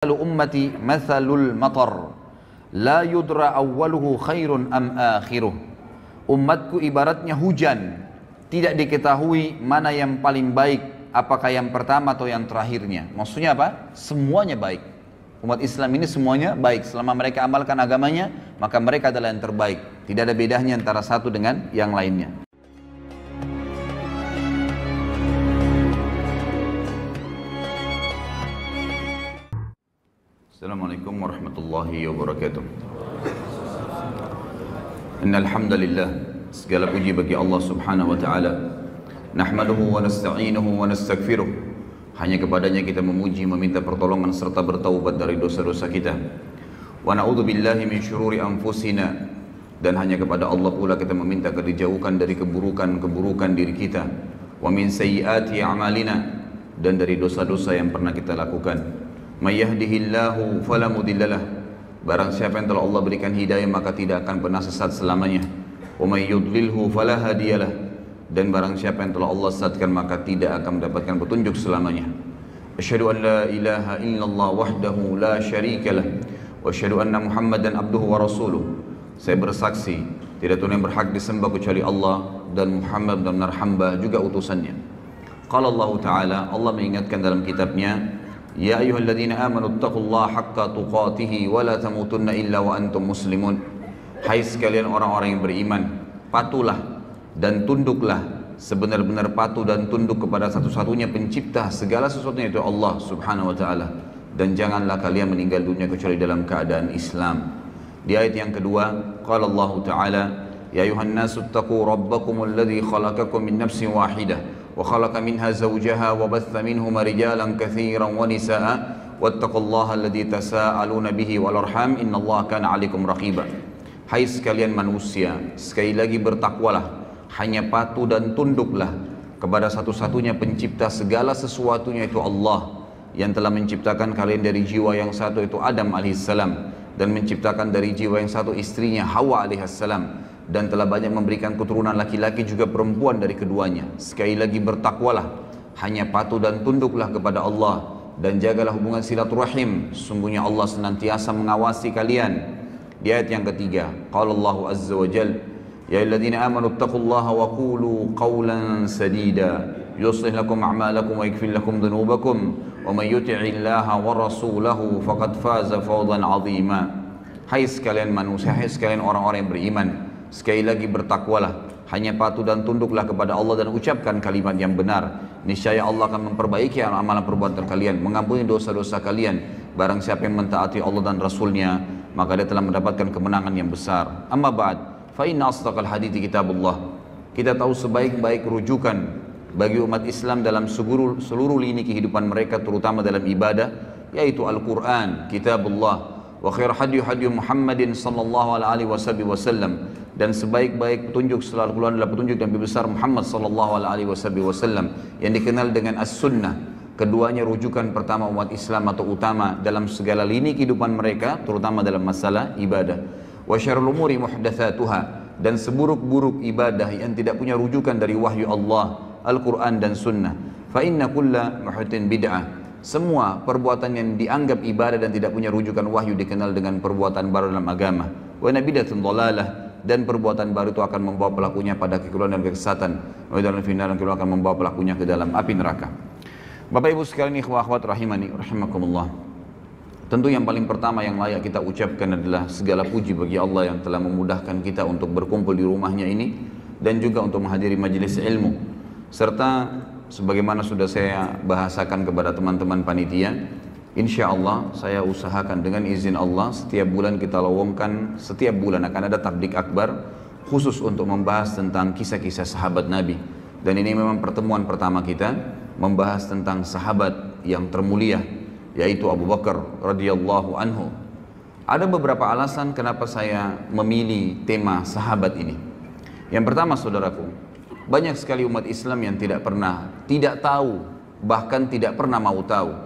ummati mathalul matar la yudra awwaluhu khairun am akhiruh. Umatku ibaratnya hujan, tidak diketahui mana yang paling baik, apakah yang pertama atau yang terakhirnya. Maksudnya apa? Semuanya baik. Umat Islam ini semuanya baik. Selama mereka amalkan agamanya, maka mereka adalah yang terbaik. Tidak ada bedanya antara satu dengan yang lainnya. Assalamualaikum warahmatullahi wabarakatuh. Innal hamdalillah, segala puji bagi Allah Subhanahu wa taala. Nahmaduhu wa nasta'inuhu wa nastaghfiruh. Hanya kepadanya kita memuji, meminta pertolongan serta bertaubat dari dosa-dosa kita. Wa na'udzu billahi min syururi anfusina, dan hanya kepada Allah pula kita meminta dijauhkan dari keburukan-keburukan diri kita. Wa min sayyiati a'malina, dan dari dosa-dosa yang pernah kita lakukan. May yahdihillahu fala mudhillalah, barang siapa yang telah Allah berikan hidayah maka tidak akan pernah sesat selamanya. Wa may yudlilhu fala hadiyalah, dan barang siapa yang telah Allah sesatkan maka tidak akan mendapatkan petunjuk selamanya. Asyhadu an la ilaha illallah wahdahu la syarikalah wa asyhadu anna Muhammadan abduhu wa rasuluh. Saya bersaksi tidak Tuhan yang berhak disembah kecuali Allah, dan Muhammad benar-benar hamba juga utusannya. Qala Allah Ta'ala, Allah mengingatkan dalam kitabnya, Ya ayyuhalladzina amanu taqullaha haqqa tuqatihi wa la tamutunna illa wa antum muslimun. Hai sekalian orang-orang yang beriman, patuhlah dan tunduklah, sebenar-benar patuh dan tunduk kepada satu-satunya pencipta segala sesuatunya, yaitu Allah Subhanahu wa taala, dan janganlah kalian meninggal dunia kecuali dalam keadaan Islam. Di ayat yang kedua, qala Allah Ta'ala, Ya ayuhan nasu taqu rabbakumul ladzi khalaqakum min nafsin wahidah وخلق منها زوجها وبث منهما رجالا كثيرا ونساء واتقوا الله الذي تساءلون به والأرحام إن الله كان عليكم رقيبا. Hai sekalian manusia, sekali lagi bertakwalah, hanya patuh dan tunduklah kepada satu-satunya pencipta segala sesuatunya, yaitu Allah, yang telah menciptakan kalian dari jiwa yang satu, yaitu Adam alaihissalam, dan menciptakan dari jiwa yang satu istrinya Hawa alaihissalam, dan telah banyak memberikan keturunan laki-laki juga perempuan dari keduanya. Sekali lagi bertakwalah, hanya patuh dan tunduklah kepada Allah, dan jagalah hubungan silaturahim. Sungguhnya Allah senantiasa mengawasi kalian. Di ayat yang ketiga, qala Allah azza wa jalla, Ya ayyuhalladzina amanu taqullaha wa qulu qawlan sadida yuslih lakum a'malakum wa yaghfir lakum dhunubakum wa may yuti'illaha wa rasulahu faqad faza fawzan 'azima. Hai sekalian manusia, hai sekalian orang-orang yang beriman, sekali lagi bertakwalah, hanya patuh dan tunduklah kepada Allah dan ucapkan kalimat yang benar. Niscaya Allah akan memperbaiki amalan perbuatan kalian, mengampuni dosa-dosa kalian. Barang siapa yang mentaati Allah dan Rasulnya, maka dia telah mendapatkan kemenangan yang besar. Amma ba'd, fa inna asdaqal hadithi kitabullah. Kita tahu sebaik-baik rujukan bagi umat Islam dalam seluruh lini kehidupan mereka, terutama dalam ibadah, yaitu Al-Quran, kitabullah. Wa khair hadyu Muhammadin sallallahu alaihi wasallam, dan sebaik-baik petunjuk setelah Al-Quran adalah petunjuk Nabi besar Muhammad sallallahu alaihi wasallam yang dikenal dengan As-Sunnah. Keduanya rujukan pertama umat Islam atau utama dalam segala lini kehidupan mereka, terutama dalam masalah ibadah. Wa syarrul umuri muhdatsatuha, dan seburuk-buruk ibadah yang tidak punya rujukan dari wahyu Allah, Al-Quran dan Sunnah. Fa inna kulla muhdatsin bid'ah. Semua perbuatan yang dianggap ibadah dan tidak punya rujukan wahyu dikenal dengan perbuatan baru dalam agama. Wa nabidatun dhalalah, dan perbuatan baru itu akan membawa pelakunya pada kekeliruan dan kesesatan. Wa dalam final akan membawa pelakunya ke dalam api neraka. Bapak Ibu sekalian, ikhwah akhwat rahimani rahimakumullah. Tentu yang paling pertama yang layak kita ucapkan adalah segala puji bagi Allah yang telah memudahkan kita untuk berkumpul di rumahnya ini, dan juga untuk menghadiri majelis ilmu, serta sebagaimana sudah saya bahasakan kepada teman-teman panitia, insya Allah saya usahakan dengan izin Allah setiap bulan kita lowongkan, setiap bulan akan ada tablik akbar khusus untuk membahas tentang kisah-kisah sahabat Nabi. Dan ini memang pertemuan pertama kita membahas tentang sahabat yang termulia, yaitu Abu Bakar radhiyallahu anhu. Ada beberapa alasan kenapa saya memilih tema sahabat ini. Yang pertama, saudaraku, banyak sekali umat Islam yang tidak tahu, bahkan tidak pernah mau tahu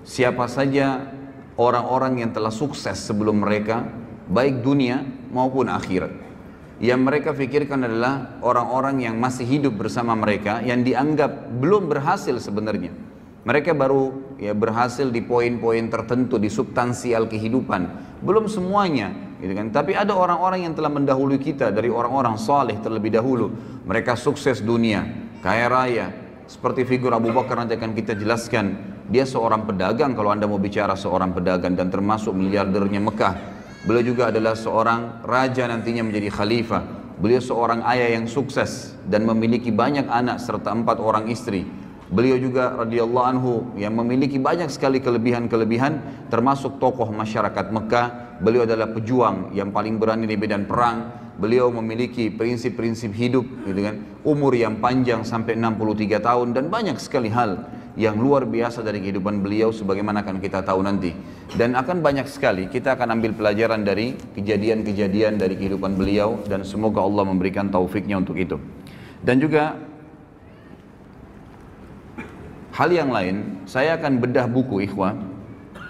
siapa saja orang-orang yang telah sukses sebelum mereka, baik dunia maupun akhirat. Yang mereka pikirkan adalah orang-orang yang masih hidup bersama mereka, yang dianggap belum berhasil sebenarnya. Mereka baru ya berhasil di poin-poin tertentu, di substansial kehidupan. Belum semuanya, gitu kan. Tapi ada orang-orang yang telah mendahului kita dari orang-orang saleh terlebih dahulu. Mereka sukses dunia, kaya raya. Seperti figur Abu Bakar nanti akan kita jelaskan. Dia seorang pedagang, kalau Anda mau bicara seorang pedagang, dan termasuk miliardernya Mekah. Beliau juga adalah seorang raja nantinya menjadi khalifah. Beliau seorang ayah yang sukses dan memiliki banyak anak serta 4 orang istri. Beliau juga radhiyallahu anhu yang memiliki banyak sekali kelebihan-kelebihan, termasuk tokoh masyarakat Mekah. Beliau adalah pejuang yang paling berani di medan perang. Beliau memiliki prinsip-prinsip hidup, gitu kan, umur yang panjang sampai 63 tahun, dan banyak sekali hal yang luar biasa dari kehidupan beliau sebagaimana akan kita tahu nanti. Dan akan banyak sekali kita akan ambil pelajaran dari kejadian-kejadian dari kehidupan beliau, dan semoga Allah memberikan taufiknya untuk itu. Dan juga hal yang lain, saya akan bedah buku ikhwah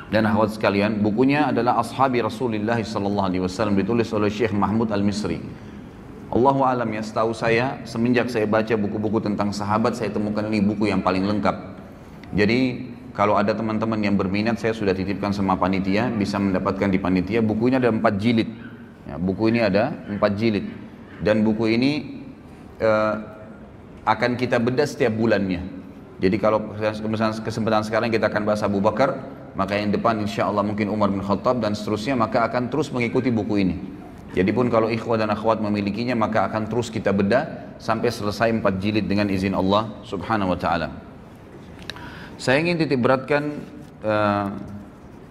dan akhwat sekalian. Bukunya adalah Ashabi Rasulullah SAW, ditulis oleh Syekh Mahmud Al-Misri. Allahu alam ya, setahu saya semenjak saya baca buku-buku tentang sahabat, saya temukan ini buku yang paling lengkap. Jadi kalau ada teman-teman yang berminat, saya sudah titipkan sama panitia, bisa mendapatkan di panitia. Buku ini ada 4 jilid ya, buku ini ada 4 jilid, dan buku ini akan kita bedah setiap bulannya. Jadi kalau kesempatan sekarang kita akan bahas Abu Bakar, maka yang depan insya Allah mungkin Umar bin Khattab dan seterusnya, maka akan terus mengikuti buku ini. Jadi pun kalau ikhwah dan akhwat memilikinya, maka akan terus kita bedah sampai selesai 4 jilid dengan izin Allah subhanahu wa ta'ala. Saya ingin titik beratkan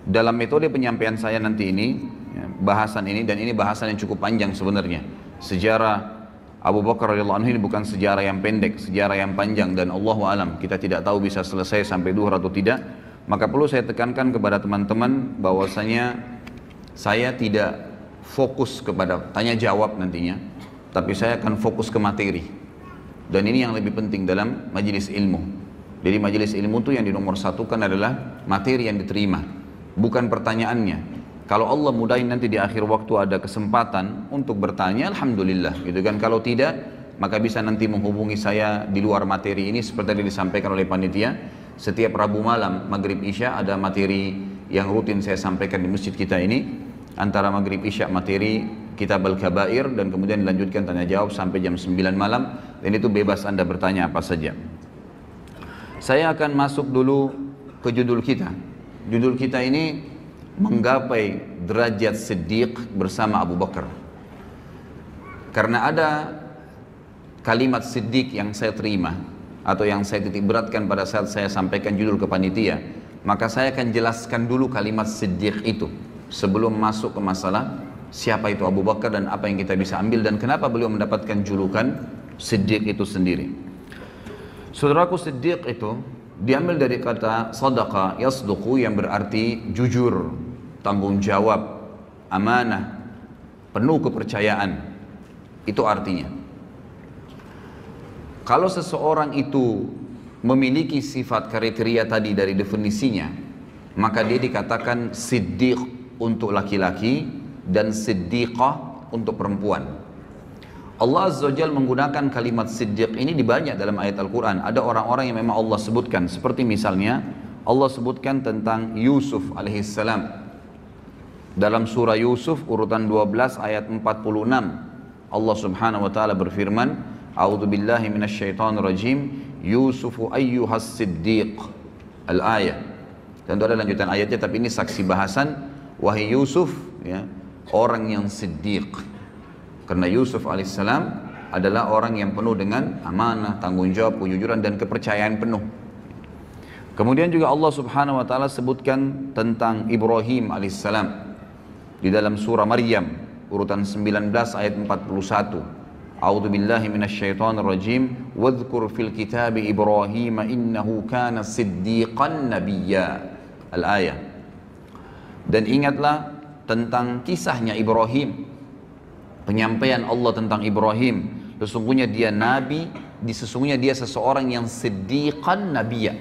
dalam metode penyampaian saya nanti ini, ya, bahasan ini, dan ini bahasan yang cukup panjang sebenarnya. Sejarah Abu Bakar radhiyallahu anhu ini bukan sejarah yang pendek, sejarah yang panjang, dan Allahu alam kita tidak tahu bisa selesai sampai duhur atau tidak. Maka perlu saya tekankan kepada teman-teman bahwasanya saya tidak fokus kepada tanya jawab nantinya, tapi saya akan fokus ke materi. Dan ini yang lebih penting dalam majelis ilmu. Jadi majelis ilmu itu yang dinomor satukan adalah materi yang diterima, bukan pertanyaannya. Kalau Allah mudahin nanti di akhir waktu ada kesempatan untuk bertanya, alhamdulillah, gitu kan. Kalau tidak, maka bisa nanti menghubungi saya di luar materi ini seperti yang disampaikan oleh panitia. Setiap Rabu malam Maghrib Isya ada materi yang rutin saya sampaikan di masjid kita ini. Antara Maghrib Isya materi Kitab Al-Kabair, dan kemudian dilanjutkan tanya jawab sampai jam 9 malam, dan itu bebas Anda bertanya apa saja. Saya akan masuk dulu ke judul kita. Judul kita ini menggapai derajat Siddiq bersama Abu Bakar. Karena ada kalimat Siddiq yang saya terima atau yang saya titik beratkan pada saat saya sampaikan judul ke panitia, maka saya akan jelaskan dulu kalimat Siddiq itu sebelum masuk ke masalah siapa itu Abu Bakar dan apa yang kita bisa ambil dan kenapa beliau mendapatkan julukan Siddiq itu sendiri. Saudaraku, Siddiq itu diambil dari kata sadaqa yasduqu, yang berarti jujur, tanggung jawab, amanah, penuh kepercayaan. Itu artinya. Kalau seseorang itu memiliki sifat kriteria tadi dari definisinya, maka dia dikatakan siddiq untuk laki-laki dan siddiqah untuk perempuan. Allah Azza wa Jalla menggunakan kalimat siddiq ini di banyak dalam ayat Al-Quran. Ada orang-orang yang memang Allah sebutkan, seperti misalnya Allah sebutkan tentang Yusuf alaihissalam dalam surah Yusuf urutan 12 ayat 46. Allah subhanahu wa ta'ala berfirman, A'udzu billahi minasyaitonir rajim, Yusufu ayyuhas siddiq. Al-ayah. Tentu ada lanjutan ayatnya, tapi ini saksi bahasan. Wahai Yusuf, ya, orang yang siddiq. Karena Yusuf alaihissalam adalah orang yang penuh dengan amanah, tanggung jawab, kejujuran dan kepercayaan penuh. Kemudian juga Allah subhanahu wa ta'ala sebutkan tentang Ibrahim alaihissalam di dalam surah Maryam urutan 19 ayat 41. A'udzu billahi minasyaitonir rajim, wadhkur fil kitabi Ibrahim innahu kana siddiqan nabiyya. Al-ayah. Dan ingatlah tentang kisahnya Ibrahim, penyampaian Allah tentang Ibrahim, sesungguhnya dia nabi, sesungguhnya dia seseorang yang siddiqan nabiyya.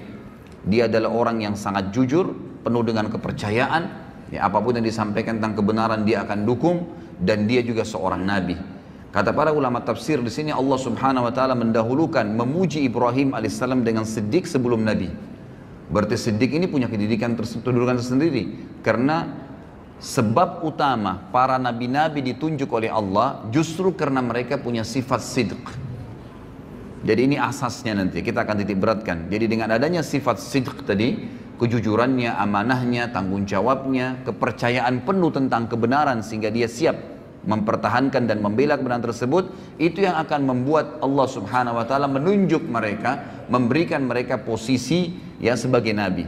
Dia adalah orang yang sangat jujur, penuh dengan kepercayaan, ya, apapun yang disampaikan tentang kebenaran dia akan dukung, dan dia juga seorang nabi. Kata para ulama tafsir, di sini Allah subhanahu wa ta'ala mendahulukan memuji Ibrahim alaihissalam dengan siddiq sebelum nabi. Berarti Siddiq ini punya kedudukan tersendiri. Karena sebab utama para nabi-nabi ditunjuk oleh Allah justru karena mereka punya sifat sidq. Jadi ini asasnya, nanti kita akan titik beratkan. Jadi dengan adanya sifat sidq tadi, kejujurannya, amanahnya, tanggung jawabnya, kepercayaan penuh tentang kebenaran sehingga dia siap mempertahankan dan membela kebenaran tersebut, itu yang akan membuat Allah Subhanahu wa taala menunjuk mereka, memberikan mereka posisi ya sebagai nabi.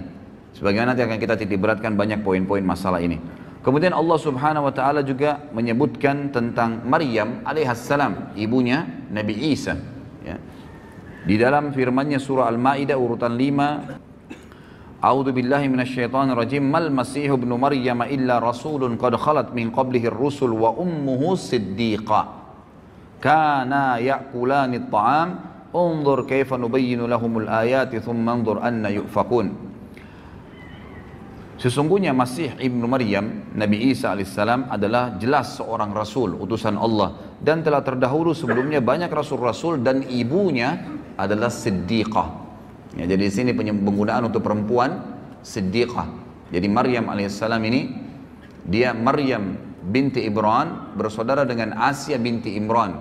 Sebagaimana nanti akan kita titik beratkan banyak poin-poin masalah ini. Kemudian Allah Subhanahu wa taala juga menyebutkan tentang Maryam alaihissalam, ibunya Nabi Isa, ya. Di dalam firman-Nya surah Al-Maidah urutan 5, A'udzu billahi minasyaitonir rajim, mal masih ibnu Maryam illa rasulun qad khalat min qablihi ar-rusul wa ummuhu siddiqah kana ya'kulani at-ta'am unzur kaifa nubayyinu lahumul ayati thumma anzur anna yufakun. Sesungguhnya Masih ibnu Maryam, Nabi Isa alaihissalam adalah jelas seorang rasul, utusan Allah, dan telah terdahulu sebelumnya banyak rasul-rasul, dan ibunya adalah siddiqah. Ya, jadi di sini penggunaan untuk perempuan siddiqah. Jadi Maryam alaihissalam ini, dia Maryam binti Imran bersaudara dengan Asia binti Imran,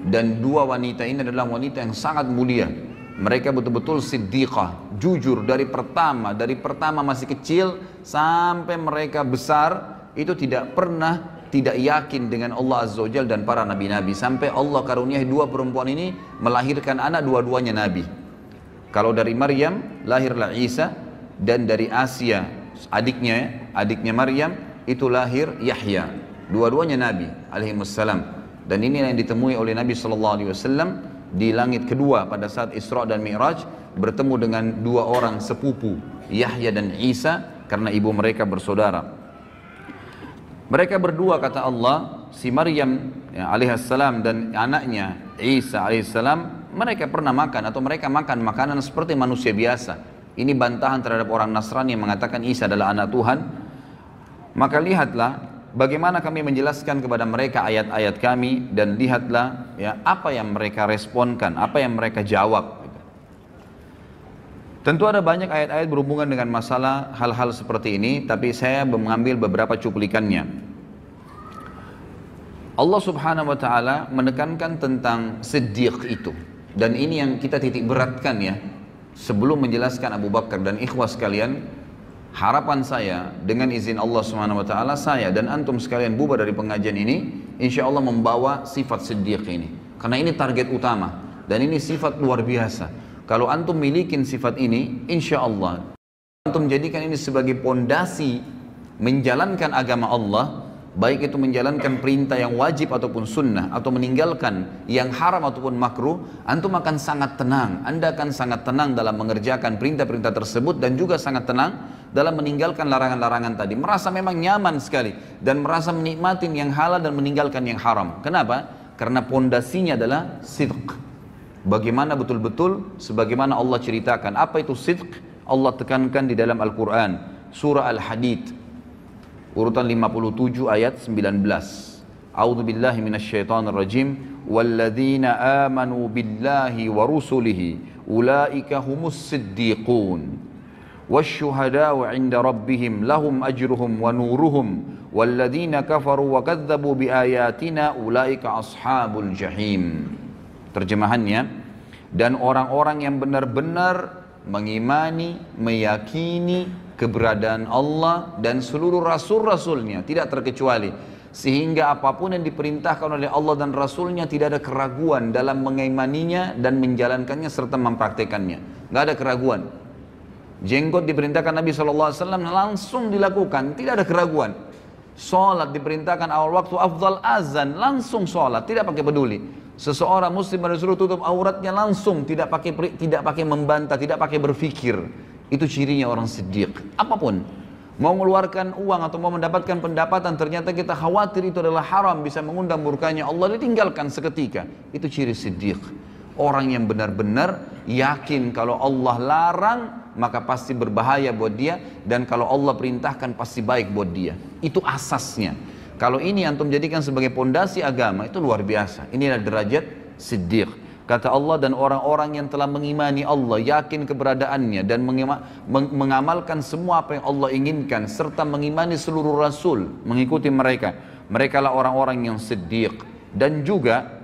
dan dua wanita ini adalah wanita yang sangat mulia. Mereka betul-betul siddiqah, jujur dari pertama masih kecil sampai mereka besar, itu tidak pernah tidak yakin dengan Allah Azza wa Jalla dan para nabi-nabi, sampai Allah karuniai dua perempuan ini melahirkan anak, dua-duanya nabi. Kalau dari Maryam lahirlah Isa, dan dari Asia adiknya Maryam itu lahir Yahya, dua-duanya nabi alaihimussalam. Dan ini yang ditemui oleh Nabi SAW di langit kedua pada saat Isra dan Mi'raj, bertemu dengan dua orang sepupu, Yahya dan Isa, karena ibu mereka bersaudara. Mereka berdua, kata Allah, si Maryam ya, alaihissalam dan anaknya Isa alaihissalam, mereka pernah makan atau mereka makan makanan seperti manusia biasa. Ini bantahan terhadap orang Nasrani yang mengatakan Isa adalah anak Tuhan. Maka lihatlah bagaimana kami menjelaskan kepada mereka ayat-ayat kami, dan lihatlah ya apa yang mereka responkan, apa yang mereka jawab. Tentu ada banyak ayat-ayat berhubungan dengan masalah hal-hal seperti ini, tapi saya mengambil beberapa cuplikannya. Allah Subhanahu wa taala menekankan tentang siddiq itu, dan ini yang kita titik beratkan ya. Sebelum menjelaskan Abu Bakar dan ikhwah sekalian, harapan saya dengan izin Allah Subhanahu wa taala, saya dan antum sekalian bubar dari pengajian ini insya Allah membawa sifat siddiq ini, karena ini target utama dan ini sifat luar biasa. Kalau antum milikin sifat ini, insya Allah antum jadikan ini sebagai pondasi menjalankan agama Allah, baik itu menjalankan perintah yang wajib ataupun sunnah, atau meninggalkan yang haram ataupun makruh, antum akan sangat tenang. Anda akan sangat tenang dalam mengerjakan perintah-perintah tersebut, dan juga sangat tenang dalam meninggalkan larangan-larangan tadi. Merasa memang nyaman sekali dan merasa menikmati yang halal dan meninggalkan yang haram. Kenapa? Karena pondasinya adalah sidq. Bagaimana betul-betul sebagaimana Allah ceritakan. Apa itu sidq? Allah tekankan di dalam Al-Quran, surah Al-Hadid urutan 57 ayat 19. A'udzu billahi minasyaitonir rajim. Walladzina amanu billahi wa rusulihi ulaika humus siddiqun wasyuhada'u 'inda rabbihim lahum ajruhum wa nuruhum walladzina kafaru wa kadzdzabu biayatina ulaika ashabul jahim. Terjemahannya, dan orang-orang yang benar-benar mengimani, meyakini keberadaan Allah dan seluruh rasul-rasulnya tidak terkecuali, sehingga apapun yang diperintahkan oleh Allah dan Rasulnya tidak ada keraguan dalam mengimaninya dan menjalankannya serta mempraktekannya. Nggak ada keraguan. Jenggot diperintahkan Nabi SAW langsung dilakukan, tidak ada keraguan. Sholat diperintahkan awal waktu afdal azan, langsung sholat, tidak pakai peduli. Seseorang muslim disuruh tutup auratnya langsung, tidak pakai membantah, tidak pakai berpikir. Itu cirinya orang siddiq. Apapun, mau mengeluarkan uang atau mau mendapatkan pendapatan, ternyata kita khawatir itu adalah haram, bisa mengundang murkanya Allah, ditinggalkan seketika. Itu ciri siddiq. Orang yang benar-benar yakin kalau Allah larang maka pasti berbahaya buat dia, dan kalau Allah perintahkan pasti baik buat dia. Itu asasnya. Kalau ini antum jadikan sebagai pondasi agama, itu luar biasa. Inilah derajat siddiq. Kata Allah, dan orang-orang yang telah mengimani Allah, yakin keberadaannya, dan mengamalkan semua apa yang Allah inginkan, serta mengimani seluruh Rasul, mengikuti mereka. Mereka lah orang-orang yang siddiq, dan juga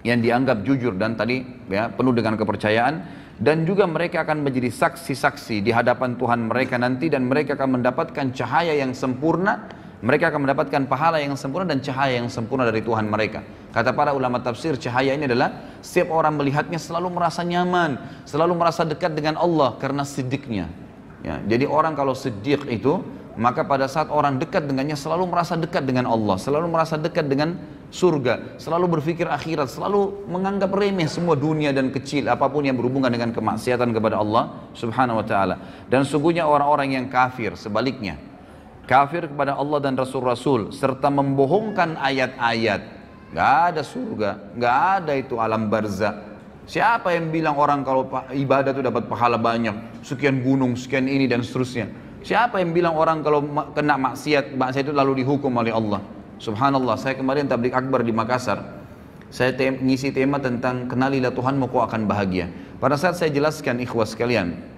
yang dianggap jujur, dan tadi ya, penuh dengan kepercayaan, dan juga mereka akan menjadi saksi-saksi di hadapan Tuhan mereka nanti, dan mereka akan mendapatkan cahaya yang sempurna. Mereka akan mendapatkan pahala yang sempurna dan cahaya yang sempurna dari Tuhan mereka. Kata para ulama tafsir, cahaya ini adalah setiap orang melihatnya selalu merasa nyaman, selalu merasa dekat dengan Allah karena siddiqnya. Ya, jadi orang kalau siddiq itu, maka pada saat orang dekat dengannya selalu merasa dekat dengan Allah, selalu merasa dekat dengan surga, selalu berpikir akhirat, selalu menganggap remeh semua dunia dan kecil apapun yang berhubungan dengan kemaksiatan kepada Allah Subhanahu wa taala. Dan sungguhnya orang-orang yang kafir sebaliknya, kafir kepada Allah dan Rasul-Rasul, serta membohongkan ayat-ayat. Gak ada surga, gak ada itu alam barzah. Siapa yang bilang orang kalau ibadah itu dapat pahala banyak, sekian gunung, sekian ini dan seterusnya? Siapa yang bilang orang kalau kena maksiat itu lalu dihukum oleh Allah? Subhanallah, saya kemarin tabligh akbar di Makassar. Saya ngisi tema tentang kenalilah Tuhanmu kau akan bahagia. Pada saat saya jelaskan ikhwas sekalian,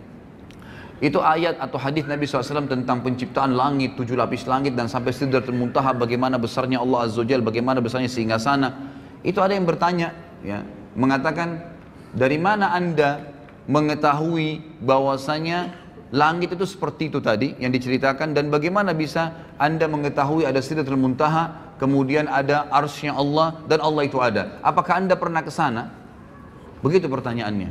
itu ayat atau hadis Nabi SAW tentang penciptaan langit, 7 lapis langit dan sampai Sidratul Muntaha, bagaimana besarnya Allah Azza wa Jalla, bagaimana besarnya singgasana. Itu ada yang bertanya, ya, mengatakan, dari mana Anda mengetahui bahwasanya langit itu seperti itu tadi yang diceritakan, dan bagaimana bisa Anda mengetahui ada Sidratul Muntaha, kemudian ada arsy-Nya Allah, dan Allah itu ada? Apakah Anda pernah ke sana? Begitu pertanyaannya.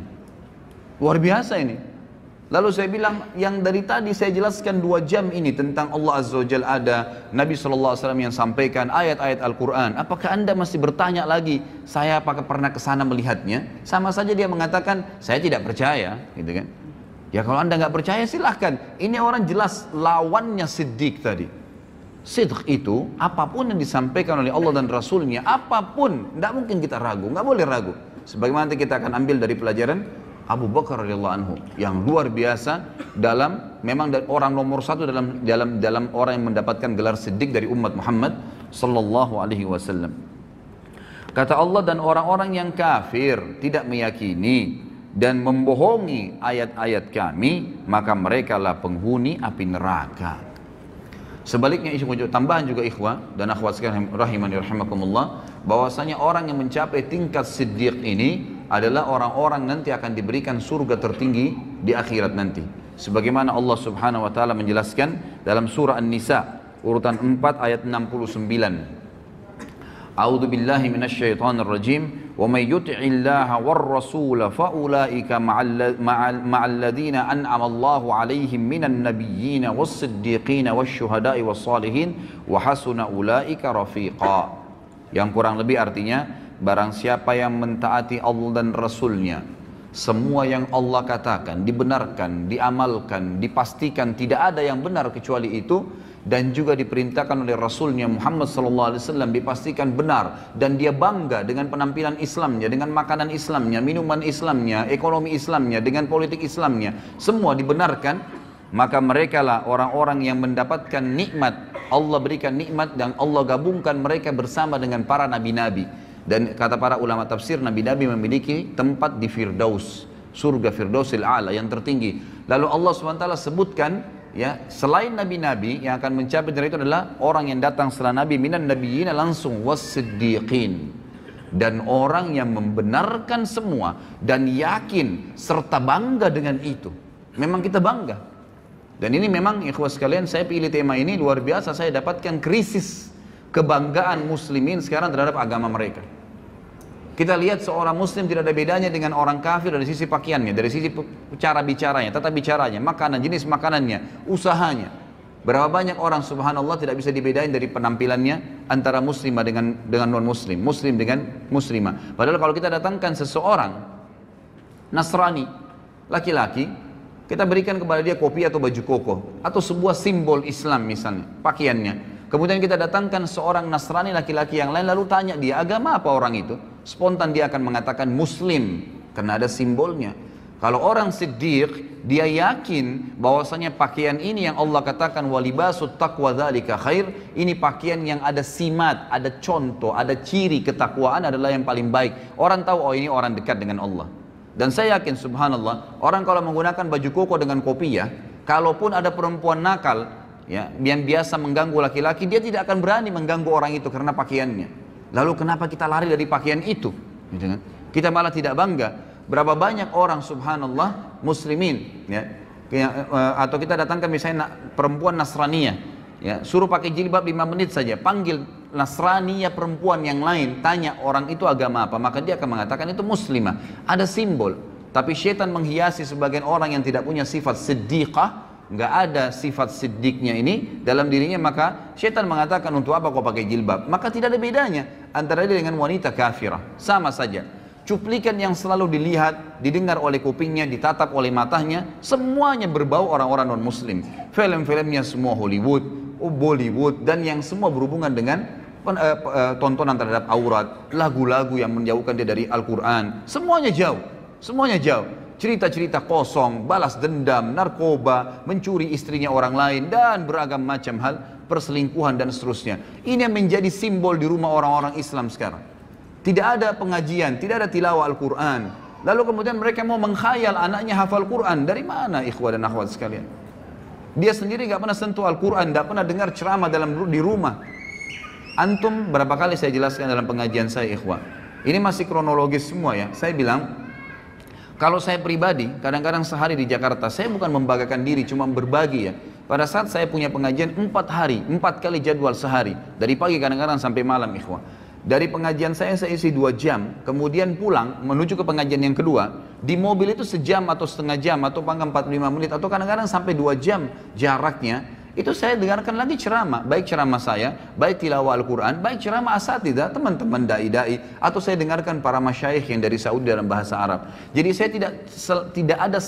Luar biasa ini. Lalu saya bilang, yang dari tadi saya jelaskan 2 jam ini tentang Allah Azza wa Jalla ada, Nabi SAW yang sampaikan ayat-ayat Al-Quran. Apakah Anda masih bertanya lagi, saya apakah pernah ke sana melihatnya? Sama saja dia mengatakan, saya tidak percaya, gitu kan? Ya kalau Anda nggak percaya silahkan. Ini orang jelas lawannya siddiq tadi. Sidq itu apapun yang disampaikan oleh Allah dan Rasulnya, apapun, tidak mungkin kita ragu, nggak boleh ragu. Sebagaimana nanti kita akan ambil dari pelajaran Abu Bakar radhiyallahu anhu yang luar biasa dalam, memang orang nomor 1 dalam orang yang mendapatkan gelar siddiq dari umat Muhammad sallallahu alaihi wasallam. Kata Allah, dan orang-orang yang kafir tidak meyakini dan membohongi ayat-ayat kami, maka mereka lah penghuni api neraka. Sebaliknya, tambahan juga ikhwah dan akhwat sekalian rahimani rahimakumullah, bahwasanya orang yang mencapai tingkat siddiq ini adalah orang-orang nanti akan diberikan surga tertinggi di akhirat nanti. Sebagaimana Allah Subhanahu wa taala menjelaskan dalam surah An-Nisa urutan 4 ayat 69. A'udzu billahi minasyaitonir rajim. Wa may yuti'illaha war-rasul fa ulaika ma'al ladzina an'ama Allahu 'alaihim minan nabiyyin was-siddiqin wasyuhada'i was-salihin wa hasuna ulaika rafiqa. Yang kurang lebih artinya, barang siapa yang mentaati Allah dan Rasulnya, semua yang Allah katakan dibenarkan, diamalkan, dipastikan tidak ada yang benar kecuali itu, dan juga diperintahkan oleh Rasulnya Muhammad SAW dipastikan benar, dan dia bangga dengan penampilan Islamnya, dengan makanan Islamnya, minuman Islamnya, ekonomi Islamnya, dengan politik Islamnya, semua dibenarkan, maka mereka lah orang-orang yang mendapatkan nikmat. Allah berikan nikmat dan Allah gabungkan mereka bersama dengan para nabi-nabi. Dan kata para ulama tafsir, nabi-nabi memiliki tempat di Firdaus, surga Firdausil A'la yang tertinggi. Lalu Allah SWT sebutkan, ya, selain nabi-nabi yang akan mencapai dari itu adalah orang yang datang setelah nabi, minan nabiyyin langsung was-siddiqin, dan orang yang membenarkan semua dan yakin serta bangga dengan itu. Memang kita bangga. Dan ini memang ikhwas sekalian, saya pilih tema ini luar biasa. Saya dapatkan krisis kebanggaan muslimin sekarang terhadap agama mereka. Kita lihat seorang muslim tidak ada bedanya dengan orang kafir dari sisi pakaiannya, dari sisi cara bicaranya, tata bicaranya, makanan, jenis makanannya, usahanya. Berapa banyak orang subhanallah tidak bisa dibedain dari penampilannya antara muslimah dengan non muslim, muslim dengan muslimah. Padahal kalau kita datangkan seseorang Nasrani, laki-laki, kita berikan kepada dia kopi atau baju koko atau sebuah simbol Islam misalnya, pakaiannya. Kemudian kita datangkan seorang Nasrani laki-laki yang lain, lalu tanya dia agama apa orang itu, spontan dia akan mengatakan Muslim karena ada simbolnya. Kalau orang siddiq, dia yakin bahwasanya pakaian ini yang Allah katakan walibasut taqwa dzalika khair, ini pakaian yang ada simat, ada contoh, ada ciri ketakwaan adalah yang paling baik. Orang tahu, oh ini orang dekat dengan Allah. Dan saya yakin subhanallah, orang kalau menggunakan baju koko dengan kopiah, kalaupun ada perempuan nakal ya, yang biasa mengganggu laki-laki, dia tidak akan berani mengganggu orang itu karena pakaiannya. Lalu kenapa kita lari dari pakaian itu? Gitu kan? Kita malah tidak bangga. Berapa banyak orang subhanallah muslimin ya, atau kita datangkan misalnya perempuan Nasraniyah ya, suruh pakai jilbab 5 menit saja, panggil Nasraniyah perempuan yang lain, tanya orang itu agama apa, maka dia akan mengatakan itu muslimah, ada simbol. Tapi syaitan menghiasi sebagian orang yang tidak punya sifat siddiqah, nggak ada sifat siddiqnya ini dalam dirinya, maka syaitan mengatakan untuk apa kau pakai jilbab, maka tidak ada bedanya antara dia dengan wanita kafirah, sama saja. Cuplikan yang selalu dilihat, didengar oleh kupingnya, ditatap oleh matanya, semuanya berbau orang-orang non-muslim. Film-filmnya semua Hollywood, Bollywood, dan yang semua berhubungan dengan tontonan terhadap aurat, lagu-lagu yang menjauhkan dia dari Al-Quran, semuanya jauh, semuanya jauh. Cerita-cerita kosong, balas dendam, narkoba, mencuri istrinya orang lain, dan beragam macam hal, perselingkuhan dan seterusnya. Ini yang menjadi simbol di rumah orang-orang Islam sekarang. Tidak ada pengajian, tidak ada tilawah Al-Quran. Lalu kemudian mereka mau mengkhayal anaknya hafal Quran. Dari mana ikhwah dan akhwat sekalian? Dia sendiri gak pernah sentuh Al-Quran, gak pernah dengar ceramah di rumah. Antum berapa kali saya jelaskan dalam pengajian saya ikhwah. Ini masih kronologis semua ya. Saya bilang, kalau saya pribadi, kadang-kadang sehari di Jakarta, saya bukan membanggakan diri, cuma berbagi ya. Pada saat saya punya pengajian 4 hari, 4 kali jadwal sehari. Dari pagi kadang-kadang sampai malam ikhwah. Dari pengajian saya isi 2 jam, kemudian pulang menuju ke pengajian yang kedua, di mobil itu sejam atau setengah jam, atau panggang 45 menit, atau kadang-kadang sampai 2 jam jaraknya, itu saya dengarkan lagi ceramah, baik ceramah saya, baik tilawah Al-Quran, baik ceramah asatidzah, teman-teman da'i-da'i, atau saya dengarkan para masyayikh yang dari Saudi dalam bahasa Arab. Jadi saya tidak ada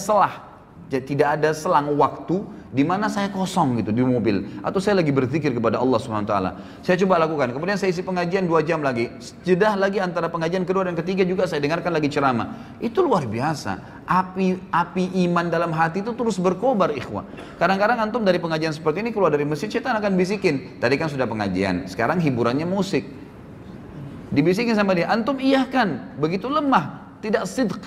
tidak ada selang waktu di mana saya kosong gitu di mobil, atau saya lagi berzikir kepada Allah Subhanahu wa taala. Saya coba lakukan. Kemudian saya isi pengajian 2 jam lagi. Jeda lagi antara pengajian kedua dan ketiga juga saya dengarkan lagi ceramah. Itu luar biasa. Api iman dalam hati itu terus berkobar ikhwah. Kadang-kadang antum dari pengajian seperti ini keluar dari masjid, setan akan bisikin, tadi kan sudah pengajian, sekarang hiburannya musik. Dibisikin sama dia, antum iyahkan, begitu lemah, tidak sidq.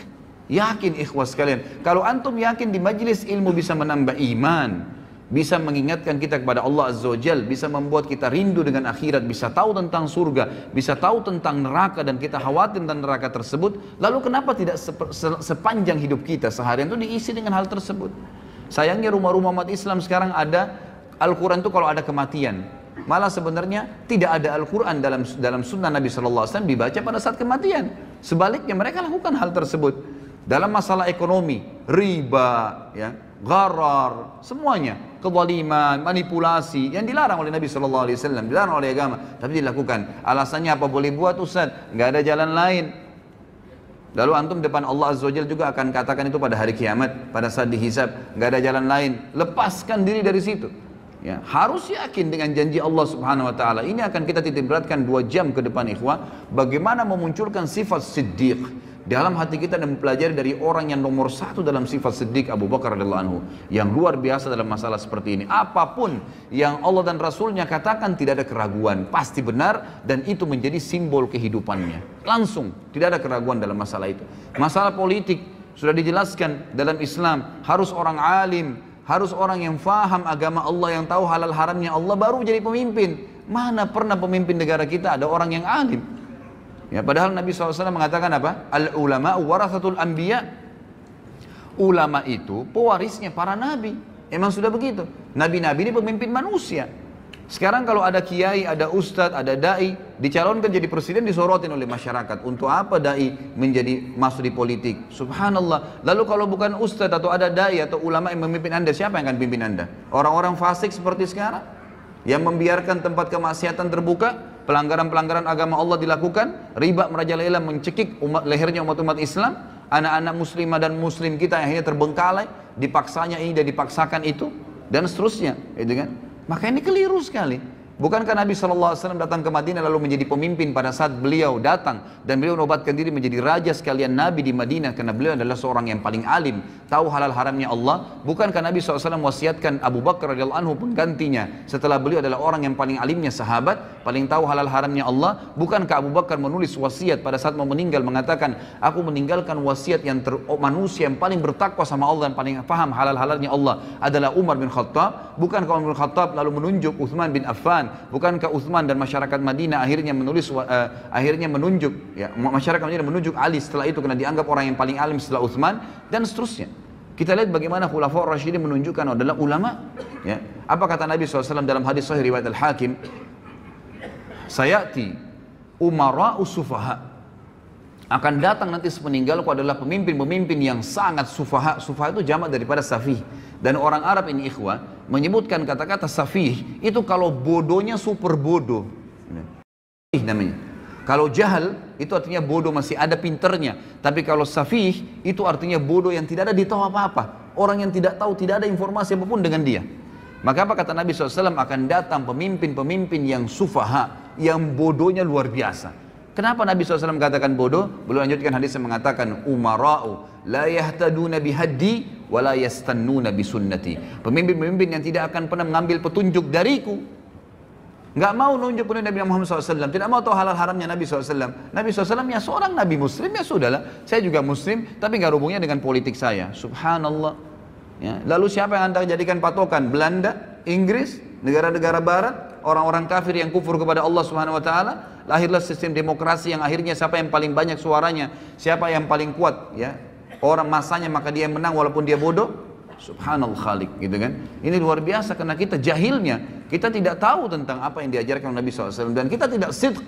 Yakin ikhwah sekalian, kalau antum yakin di majlis ilmu bisa menambah iman, bisa mengingatkan kita kepada Allah Azza wa Jal, bisa membuat kita rindu dengan akhirat, bisa tahu tentang surga, bisa tahu tentang neraka dan kita khawatir tentang neraka tersebut, lalu kenapa tidak sepanjang hidup kita seharian itu diisi dengan hal tersebut? Sayangnya rumah-rumah umat Islam sekarang ada Al-Quran itu kalau ada kematian, malah sebenarnya tidak ada Al-Quran dalam sunnah Nabi SAW dibaca pada saat kematian. Sebaliknya mereka lakukan hal tersebut. Dalam masalah ekonomi, riba, ya, gharar, semuanya, kezaliman, manipulasi yang dilarang oleh Nabi SAW, dilarang oleh agama, tapi dilakukan. Alasannya apa boleh buat Ustaz? Nggak ada jalan lain. Lalu antum depan Allah Azza wa Jalla juga akan katakan itu pada hari kiamat, pada saat dihisab, nggak ada jalan lain. Lepaskan diri dari situ. Ya, harus yakin dengan janji Allah Subhanahu wa taala. Ini akan kita titik beratkan 2 jam ke depan ikhwah, bagaimana memunculkan sifat siddiq dalam hati kita dan mempelajari dari orang yang nomor 1 dalam sifat siddiq, Abu Bakar radhiyallahu anhu, yang luar biasa dalam masalah seperti ini. Apapun yang Allah dan Rasulnya katakan tidak ada keraguan, pasti benar, dan itu menjadi simbol kehidupannya. Langsung, tidak ada keraguan dalam masalah itu. Masalah politik sudah dijelaskan dalam Islam, harus orang alim, harus orang yang faham agama Allah, yang tahu halal haramnya Allah, baru jadi pemimpin. Mana pernah pemimpin negara kita ada orang yang alim? Ya, padahal Nabi SAW mengatakan apa? Al-ulama warathatul anbiya. Ulama itu pewarisnya para nabi. Emang sudah begitu. Nabi-nabi ini pemimpin manusia. Sekarang kalau ada kiai, ada ustadz, ada da'i, dicalonkan jadi presiden, disorotin oleh masyarakat. Untuk apa da'i masuk di politik? Subhanallah. Lalu kalau bukan ustadz atau ada da'i atau ulama yang memimpin anda, siapa yang akan pimpin anda? Orang-orang fasik seperti sekarang? Yang membiarkan tempat kemaksiatan terbuka, pelanggaran-pelanggaran agama Allah dilakukan, riba merajalela mencekik lehernya umat-umat Islam, anak-anak muslimah dan muslim kita yang akhirnya terbengkalai, dipaksanya ini dan dipaksakan itu, dan seterusnya, gitu kan? Maka ini keliru sekali. Bukankah Nabi SAW datang ke Madinah lalu menjadi pemimpin pada saat beliau datang dan beliau menobatkan diri menjadi raja sekalian Nabi di Madinah karena beliau adalah seorang yang paling alim, tahu halal haramnya Allah. Bukankah Nabi SAW wasiatkan Abu Bakar radhiyallahu anhu penggantinya setelah beliau adalah orang yang paling alimnya sahabat, paling tahu halal haramnya Allah? Bukankah Abu Bakar menulis wasiat pada saat mau meninggal mengatakan, aku meninggalkan wasiat yang manusia yang paling bertakwa sama Allah dan paling paham halal halalnya Allah adalah Umar bin Khattab? Bukankah Umar bin Khattab lalu menunjuk Uthman bin Affan? Bukankah Uthman dan masyarakat Madinah akhirnya menunjuk masyarakat Madinah menunjuk Ali setelah itu karena dianggap orang yang paling alim setelah Uthman dan seterusnya. Kita lihat bagaimana Khulafaur Rasyidin menunjukkan adalah ulama. Ya. Apa kata Nabi SAW dalam hadis sahih riwayat Al-Hakim? Sayati umara'u sufaha. Akan datang nanti sepeninggalku adalah pemimpin-pemimpin yang sangat sufaha. Sufaha itu jamak daripada safih. Dan orang Arab ini ikhwah menyebutkan kata-kata safih itu kalau bodohnya super bodoh. Namanya. Kalau jahal itu artinya bodoh masih ada pinternya. Tapi kalau safih itu artinya bodoh yang tidak ada ditahu apa-apa. Orang yang tidak tahu, tidak ada informasi apapun dengan dia. Maka apa kata Nabi SAW? Akan datang pemimpin-pemimpin yang sufaha, yang bodohnya luar biasa. Kenapa Nabi SAW katakan bodoh? Beliau lanjutkan hadis yang mengatakan umara'u la yahtaduna bihaddi wa la yastannuna bisunnati. Pemimpin-pemimpin yang tidak akan pernah mengambil petunjuk dariku, nggak mau nunjuk petunjuk Nabi Muhammad SAW, tidak mau tahu halal haramnya Nabi SAW. Nabi SAW ya seorang Nabi Muslim, ya sudahlah, saya juga Muslim, tapi nggak hubungnya dengan politik saya. Subhanallah. Ya. Lalu siapa yang anda jadikan patokan? Belanda, Inggris, negara-negara Barat, orang-orang kafir yang kufur kepada Allah Subhanahu Wa Taala. Lahirlah sistem demokrasi yang akhirnya siapa yang paling banyak suaranya, siapa yang paling kuat, ya orang masanya maka dia yang menang walaupun dia bodoh. Subhanallah khalik, gitu kan? Ini luar biasa karena kita jahilnya, kita tidak tahu tentang apa yang diajarkan Nabi SAW dan kita tidak sidq,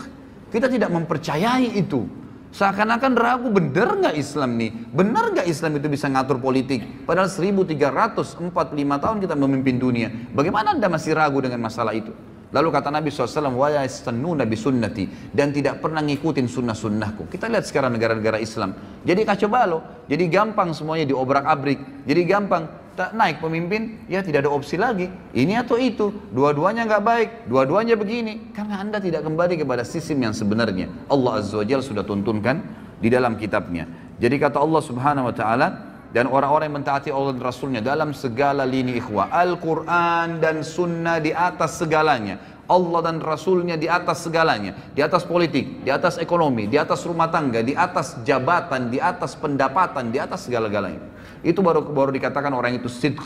kita tidak mempercayai itu. Seakan-akan ragu, benar nggak Islam nih? Benar nggak Islam itu bisa ngatur politik? Padahal 1345 tahun kita memimpin dunia. Bagaimana anda masih ragu dengan masalah itu? Lalu kata Nabi SAW, wa yastannuna bisunnati, dan tidak pernah ngikutin sunnah-sunnahku. Kita lihat sekarang negara-negara Islam. Jadi kacau balau, jadi gampang semuanya diobrak-abrik, jadi gampang. Tak naik pemimpin, ya tidak ada opsi lagi. Ini atau itu, dua-duanya nggak baik, dua-duanya begini. Karena anda tidak kembali kepada sistem yang sebenarnya. Allah Azza wa Jalla sudah tuntunkan di dalam kitabnya. Jadi kata Allah Subhanahu Wa Taala, dan orang-orang yang mentaati Allah dan Rasulnya dalam segala lini ikhwah. Al-Quran dan Sunnah di atas segalanya. Allah dan Rasulnya di atas segalanya. Di atas politik, di atas ekonomi, di atas rumah tangga, di atas jabatan, di atas pendapatan, di atas segala-galanya. Itu baru dikatakan orang itu sidq.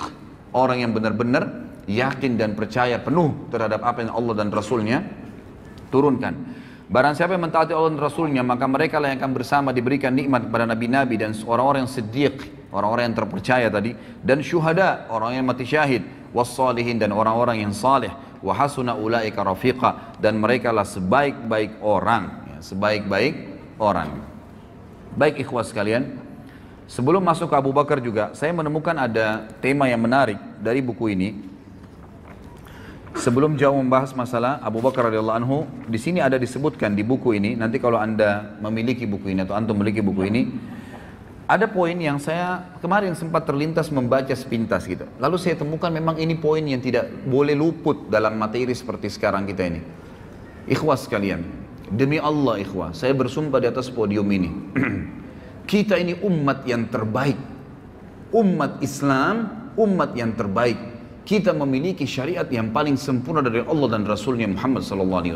Orang yang benar-benar yakin dan percaya penuh terhadap apa yang Allah dan Rasulnya turunkan. Barang siapa yang mentaati Allah dan Rasulnya, maka mereka lah yang akan bersama diberikan nikmat kepada nabi-nabi dan orang-orang yang siddiq, orang-orang yang terpercaya tadi, dan syuhada, orang yang mati syahid, wassalihin, dan orang-orang yang saleh, wa hasuna ulaika rafiqa, dan mereka lah sebaik-baik orang, ya, sebaik-baik orang. Baik ikhwas sekalian, sebelum masuk ke Abu Bakar juga, saya menemukan ada tema yang menarik dari buku ini. Sebelum jauh membahas masalah Abu Bakar radhiyallahu anhu, di sini ada disebutkan di buku ini. Nanti kalau anda memiliki buku ini atau antum memiliki buku ini, ada poin yang saya kemarin sempat terlintas membaca sepintas gitu. Lalu saya temukan memang ini poin yang tidak boleh luput dalam materi seperti sekarang kita ini. Ikhwah sekalian, demi Allah ikhwah, saya bersumpah di atas podium ini, kita ini umat yang terbaik, umat Islam, umat yang terbaik. Kita memiliki syariat yang paling sempurna dari Allah dan Rasulnya Muhammad SAW.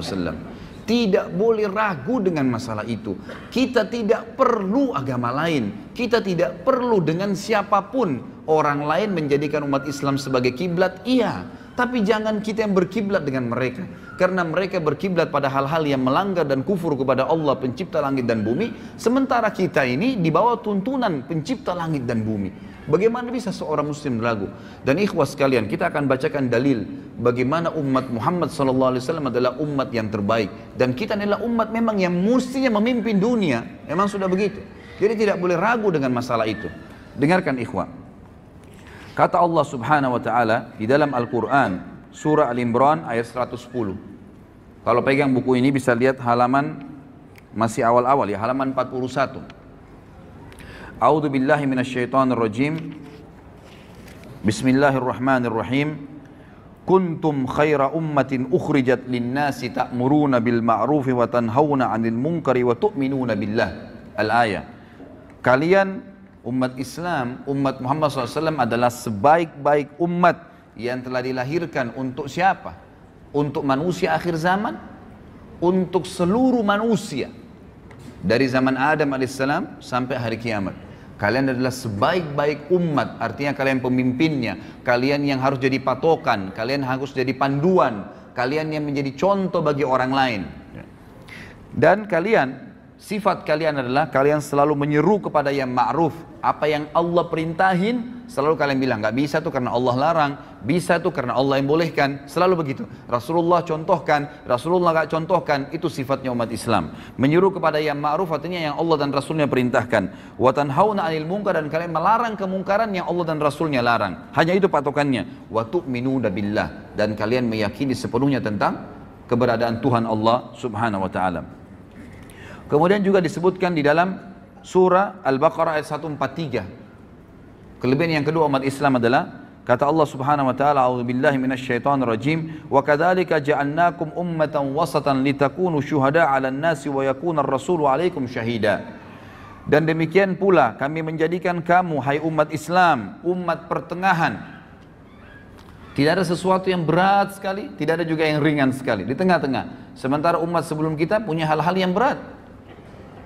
Tidak boleh ragu dengan masalah itu. Kita tidak perlu agama lain. Kita tidak perlu dengan siapapun. Orang lain menjadikan umat Islam sebagai kiblat, iya. Tapi jangan kita yang berkiblat dengan mereka. Karena mereka berkiblat pada hal-hal yang melanggar dan kufur kepada Allah pencipta langit dan bumi. Sementara kita ini di bawah tuntunan pencipta langit dan bumi. Bagaimana bisa seorang muslim ragu? Dan ikhwas sekalian, kita akan bacakan dalil bagaimana umat Muhammad SAW adalah umat yang terbaik. Dan kita adalah umat memang yang mestinya memimpin dunia. Memang sudah begitu. Jadi tidak boleh ragu dengan masalah itu. Dengarkan ikhwah. Kata Allah Subhanahu Wa Taala di dalam Al-Quran, surah Al-Imran ayat 110. Kalau pegang buku ini bisa lihat halaman masih awal-awal ya, halaman 41. A'udzu billahi minasyaitonir rajim. Bismillahirrahmanirrahim. kuntum khaira ummatin ukhrijat linnasi ta'muruna bil ma'rufi wa tanhauna 'anil munkari wa tu'minuna billah. Al-ayah. Kalian umat Islam, umat Muhammad SAW adalah sebaik-baik umat yang telah dilahirkan untuk siapa? Untuk manusia akhir zaman, untuk seluruh manusia dari zaman Adam alaihissalam sampai hari kiamat. Kalian adalah sebaik-baik umat, artinya kalian pemimpinnya, kalian yang harus jadi patokan, kalian harus jadi panduan, kalian yang menjadi contoh bagi orang lain. Dan kalian, sifat kalian adalah kalian selalu menyeru kepada yang ma'ruf. Apa yang Allah perintahin, selalu kalian bilang, nggak bisa tuh karena Allah larang, bisa tuh karena Allah yang bolehkan, selalu begitu. Rasulullah contohkan, Rasulullah nggak contohkan, itu sifatnya umat Islam. Menyeru kepada yang ma'ruf artinya yang Allah dan Rasulnya perintahkan. Wa tanhauna 'anil munkar, dan kalian melarang kemungkaran yang Allah dan Rasulnya larang. Hanya itu patokannya. Wa tu'minuna billah, dan kalian meyakini sepenuhnya tentang keberadaan Tuhan Allah Subhanahu wa taala. Kemudian juga disebutkan di dalam surah Al-Baqarah ayat 143. Kelebihan yang kedua umat Islam adalah kata Allah Subhanahu wa taala, a'udzubillahi minasyaitonir rajim, wa kadzalika ja'alnakum ummatan wasatan litakunu syuhada'a 'alan nasi wa yakuna ar-rasulu 'alaikum syahida. Dan demikian pula kami menjadikan kamu hai umat Islam umat pertengahan. Tidak ada sesuatu yang berat sekali, tidak ada juga yang ringan sekali, di tengah-tengah. Sementara umat sebelum kita punya hal-hal yang berat.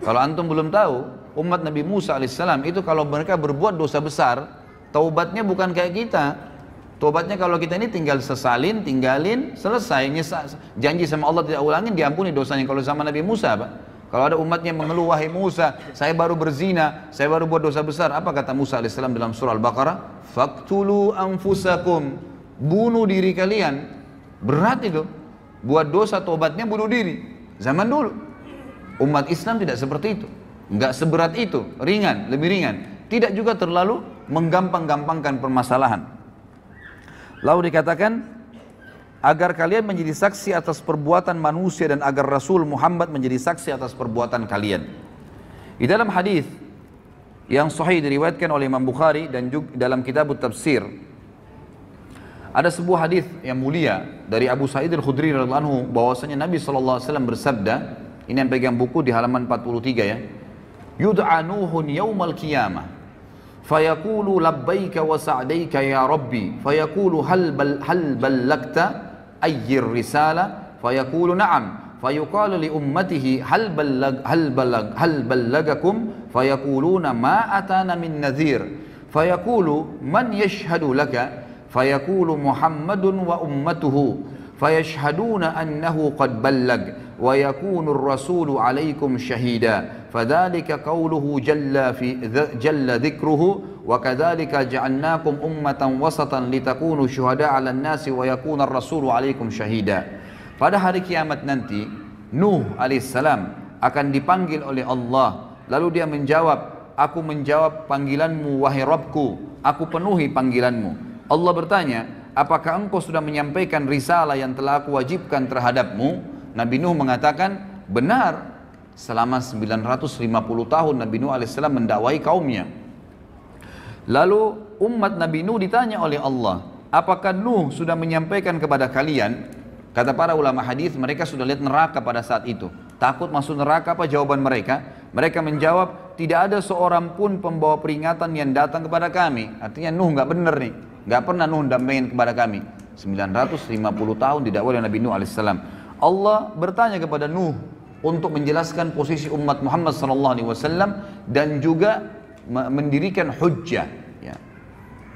Kalau antum belum tahu, umat Nabi Musa alaihissalam itu kalau mereka berbuat dosa besar, taubatnya bukan kayak kita. Taubatnya kalau kita ini tinggal sesalin, tinggalin, selesai. Janji sama Allah tidak ulangin, diampuni dosanya. Kalau sama Nabi Musa, Pak, kalau ada umatnya mengeluh, wahai Musa, saya baru berzina, saya baru buat dosa besar. Apa kata Musa alaihissalam dalam surah Al-Baqarah? Faqtulu anfusakum, bunuh diri kalian. Berat itu. Buat dosa, taubatnya bunuh diri. Zaman dulu. Umat Islam tidak seperti itu, enggak seberat itu, ringan, lebih ringan. Tidak juga terlalu menggampang-gampangkan permasalahan. Lalu dikatakan, agar kalian menjadi saksi atas perbuatan manusia dan agar Rasul Muhammad menjadi saksi atas perbuatan kalian. Di dalam hadis yang sahih diriwayatkan oleh Imam Bukhari dan juga dalam kitab tafsir, ada sebuah hadis yang mulia dari Abu Sa'id Al-Khudri radhiyallahu anhu bahwasanya Nabi SAW bersabda, ini yang pegang buku di halaman 43 ya. Yud'a Nuhun yaumal qiyamah fayaqulu labbaika wa sa'daika ya rabbi fayaqulu hal ballagta ayyir risala fayaqulu na'am fayuqalu li ummatihi hal ballagakum fayaquluna ma atana min nadhir fayaqulu man yashhadu laka fayaqulu Muhammadun wa ummatuhu fayashhaduna annahu qad ballag wa yakunu ar-rasulu 'alaikum syahida fadzalika qawluhu jalla dzikruhu wa kadzalika ja'alnakum ummatan wasatan litakunu syuhada'a 'alan nasi wa yakuna ar-rasulu 'alaikum syahida. Pada hari kiamat nanti Nuh alaihissalam akan dipanggil oleh Allah, lalu dia menjawab, aku menjawab panggilanmu wahai Rabbku, aku penuhi panggilanmu. Allah bertanya, apakah engkau sudah menyampaikan risalah yang telah aku wajibkan terhadapmu? Nabi Nuh mengatakan, benar. Selama 950 tahun Nabi Nuh alaihissalam mendakwai kaumnya. Lalu umat Nabi Nuh ditanya oleh Allah, apakah Nuh sudah menyampaikan kepada kalian? Kata para ulama hadis, mereka sudah lihat neraka pada saat itu. Takut masuk neraka, apa jawaban mereka? Mereka menjawab, tidak ada seorang pun pembawa peringatan yang datang kepada kami. Artinya Nuh nggak benar nih, nggak pernah Nuh dampingin kepada kami. 950 tahun didakwai oleh Nabi Nuh alaihissalam. Allah bertanya kepada Nuh untuk menjelaskan posisi umat Muhammad SAW dan juga mendirikan hujjah, ya,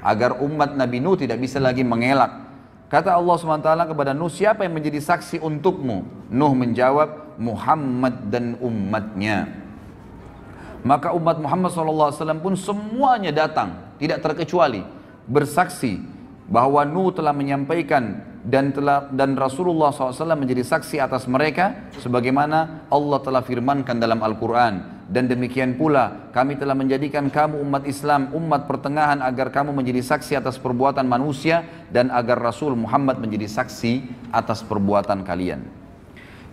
agar umat Nabi Nuh tidak bisa lagi mengelak. Kata Allah SWT kepada Nuh, siapa yang menjadi saksi untukmu? Nuh menjawab, Muhammad dan umatnya. Maka umat Muhammad SAW pun semuanya datang, tidak terkecuali, bersaksi bahwa Nuh telah menyampaikan dan Rasulullah SAW menjadi saksi atas mereka sebagaimana Allah telah firmankan dalam Al-Quran. Dan demikian pula kami telah menjadikan kamu umat Islam, umat pertengahan agar kamu menjadi saksi atas perbuatan manusia dan agar Rasul Muhammad menjadi saksi atas perbuatan kalian.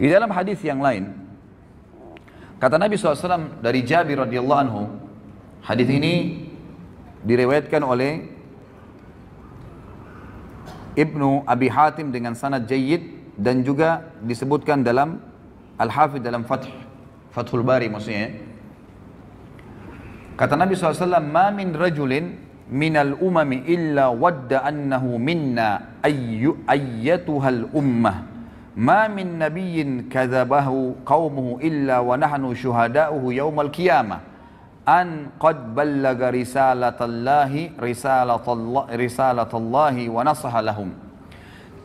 Di dalam hadis yang lain, kata Nabi SAW dari Jabir radhiyallahu anhu, hadis ini diriwayatkan oleh Ibnu Abi Hatim dengan sanad jayyid, dan juga disebutkan dalam Al-Hafidh dalam Fathul Bari maksudnya. Kata Nabi SAW, ma min rajulin minal umami illa wadda annahu minna ayyatuhal ummah, ma min nabiyyin kadzabahu qaumuhu illa wa nahnu syuhada'uhu yaumal qiyamah an qad ballaga risalatallahi wa nasaha lahum.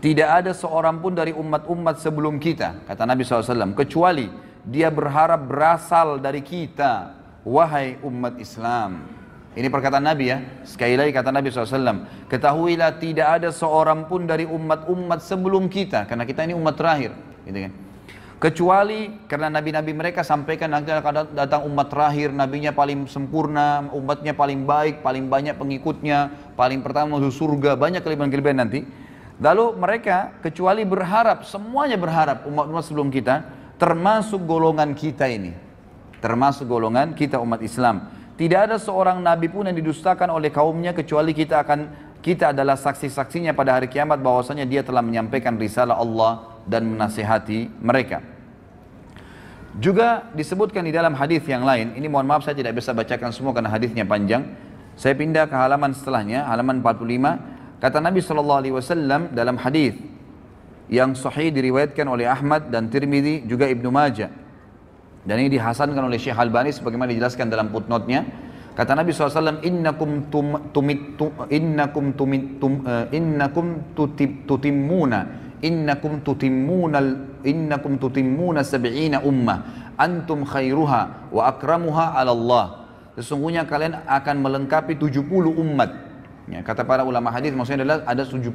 Tidak ada seorang pun dari umat-umat sebelum kita, kata Nabi SAW, kecuali dia berharap berasal dari kita, wahai umat Islam. Ini perkataan Nabi ya. Sekali lagi kata Nabi SAW, ketahuilah tidak ada seorang pun dari umat-umat sebelum kita, karena kita ini umat terakhir, gitu kan. Kecuali karena nabi-nabi mereka sampaikan nanti akan datang umat terakhir, nabinya paling sempurna, umatnya paling baik, paling banyak pengikutnya, paling pertama masuk surga, banyak kelebihan-kelebihan nanti. Lalu mereka kecuali berharap, semuanya berharap umat-umat sebelum kita, termasuk golongan kita ini, termasuk golongan kita umat Islam. Tidak ada seorang nabi pun yang didustakan oleh kaumnya kecuali kita adalah saksi-saksinya pada hari kiamat bahwasanya dia telah menyampaikan risalah Allah dan menasihati mereka. Juga disebutkan di dalam hadis yang lain, ini mohon maaf saya tidak bisa bacakan semua karena hadisnya panjang. Saya pindah ke halaman setelahnya, halaman 45. Kata Nabi SAW dalam hadis yang sahih diriwayatkan oleh Ahmad dan Tirmidzi juga Ibnu Majah, dan ini dihasankan oleh Syekh Albani sebagaimana dijelaskan dalam footnote-nya. Kata Nabi SAW, innakum tutimmuna sab'ina ummah antum khairuha wa akramuha ala Allah. Sesungguhnya kalian akan melengkapi 70 umat. Ya, kata para ulama hadis maksudnya adalah ada 70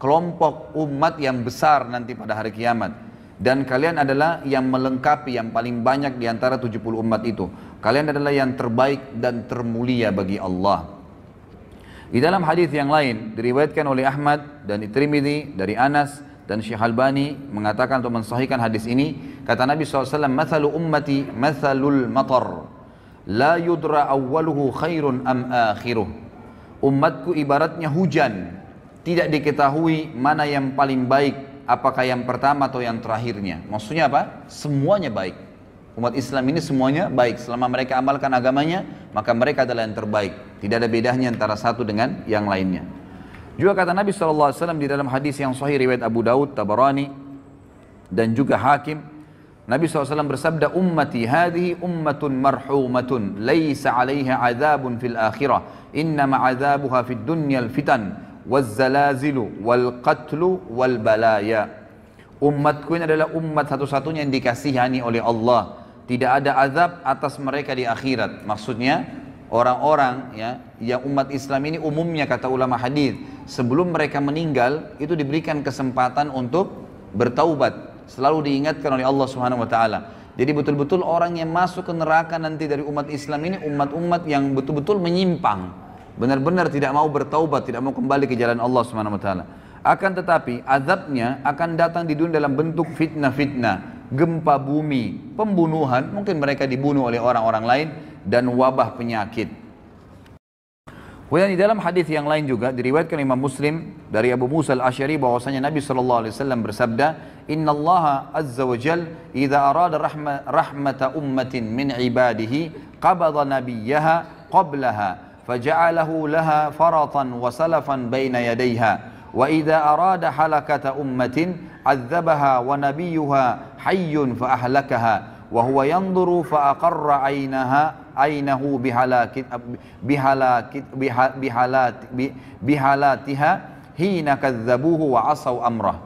kelompok umat yang besar nanti pada hari kiamat, dan kalian adalah yang melengkapi yang paling banyak di antara 70 umat itu. Kalian adalah yang terbaik dan termulia bagi Allah. Di dalam hadis yang lain diriwayatkan oleh Ahmad dan Tirmidzi dari Anas, dan Syekh Albani mengatakan untuk mensahihkan hadis ini, kata Nabi SAW, mathalu ummati mathalul matar la yudra awwaluhu khairun am akhiruh. Umatku ibaratnya hujan, tidak diketahui mana yang paling baik, apakah yang pertama atau yang terakhirnya. Maksudnya apa? Semuanya baik. Umat Islam ini semuanya baik. Selama mereka amalkan agamanya, maka mereka adalah yang terbaik. Tidak ada bedanya antara satu dengan yang lainnya. Juga kata Nabi SAW di dalam hadis yang sahih riwayat Abu Daud, Tabarani, dan juga Hakim, Nabi SAW bersabda, ummati hadhihi ummatun marhumatun laysa 'alaiha 'adzabun fil akhirah innama 'adzabuha fid dunyal fitan wazzalazilu wal qatlu wal balaya. Umatku ini adalah umat satu-satunya yang dikasihani oleh Allah, tidak ada azab atas mereka di akhirat. Maksudnya orang-orang ya yang umat Islam ini umumnya, kata ulama hadis, sebelum mereka meninggal itu diberikan kesempatan untuk bertaubat. Selalu diingatkan oleh Allah Subhanahu wa taala. Jadi betul-betul orang yang masuk ke neraka nanti dari umat Islam ini umat-umat yang betul-betul menyimpang, benar-benar tidak mau bertaubat, tidak mau kembali ke jalan Allah Subhanahu wa taala. Akan tetapi azabnya akan datang di dunia dalam bentuk fitnah-fitnah, gempa bumi, pembunuhan, mungkin mereka dibunuh oleh orang-orang lain, dan wabah penyakit. Kemudian di dalam hadis yang lain juga diriwayatkan Imam Muslim dari Abu Musa al-Asy'ari bahwasanya Nabi SAW bersabda, Inna Allah azza wa jal idza arada rahmata ummatin min ibadihi qabada nabiyyaha qablaha faja'alahu laha faratan wa salafan baina yadayha wa idza arada halakata ummatin azzabaha wa nabiyyuha hayyun fa ahlakaha wa huwa yanzuru fa aqarra ainahu bihalatiha hina kadzabuhu wa asaw amrah.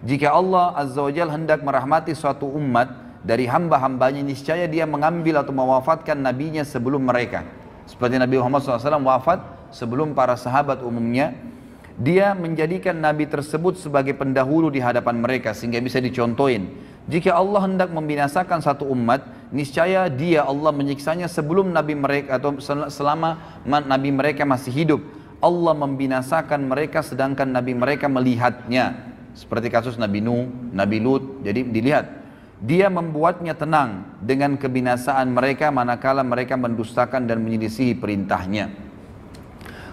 Jika Allah Azza wa Jalla hendak merahmati suatu umat dari hamba-hambanya, niscaya dia mengambil atau mewafatkan nabinya sebelum mereka. Seperti Nabi Muhammad SAW wafat sebelum para sahabat umumnya, dia menjadikan nabi tersebut sebagai pendahulu di hadapan mereka sehingga bisa dicontohin. Jika Allah hendak membinasakan satu umat, niscaya dia Allah menyiksanya sebelum nabi mereka atau selama nabi mereka masih hidup. Allah membinasakan mereka sedangkan nabi mereka melihatnya. Seperti kasus Nabi Nuh, Nabi Lut. Jadi dilihat, dia membuatnya tenang dengan kebinasaan mereka manakala mereka mendustakan dan menyelisihi perintahnya.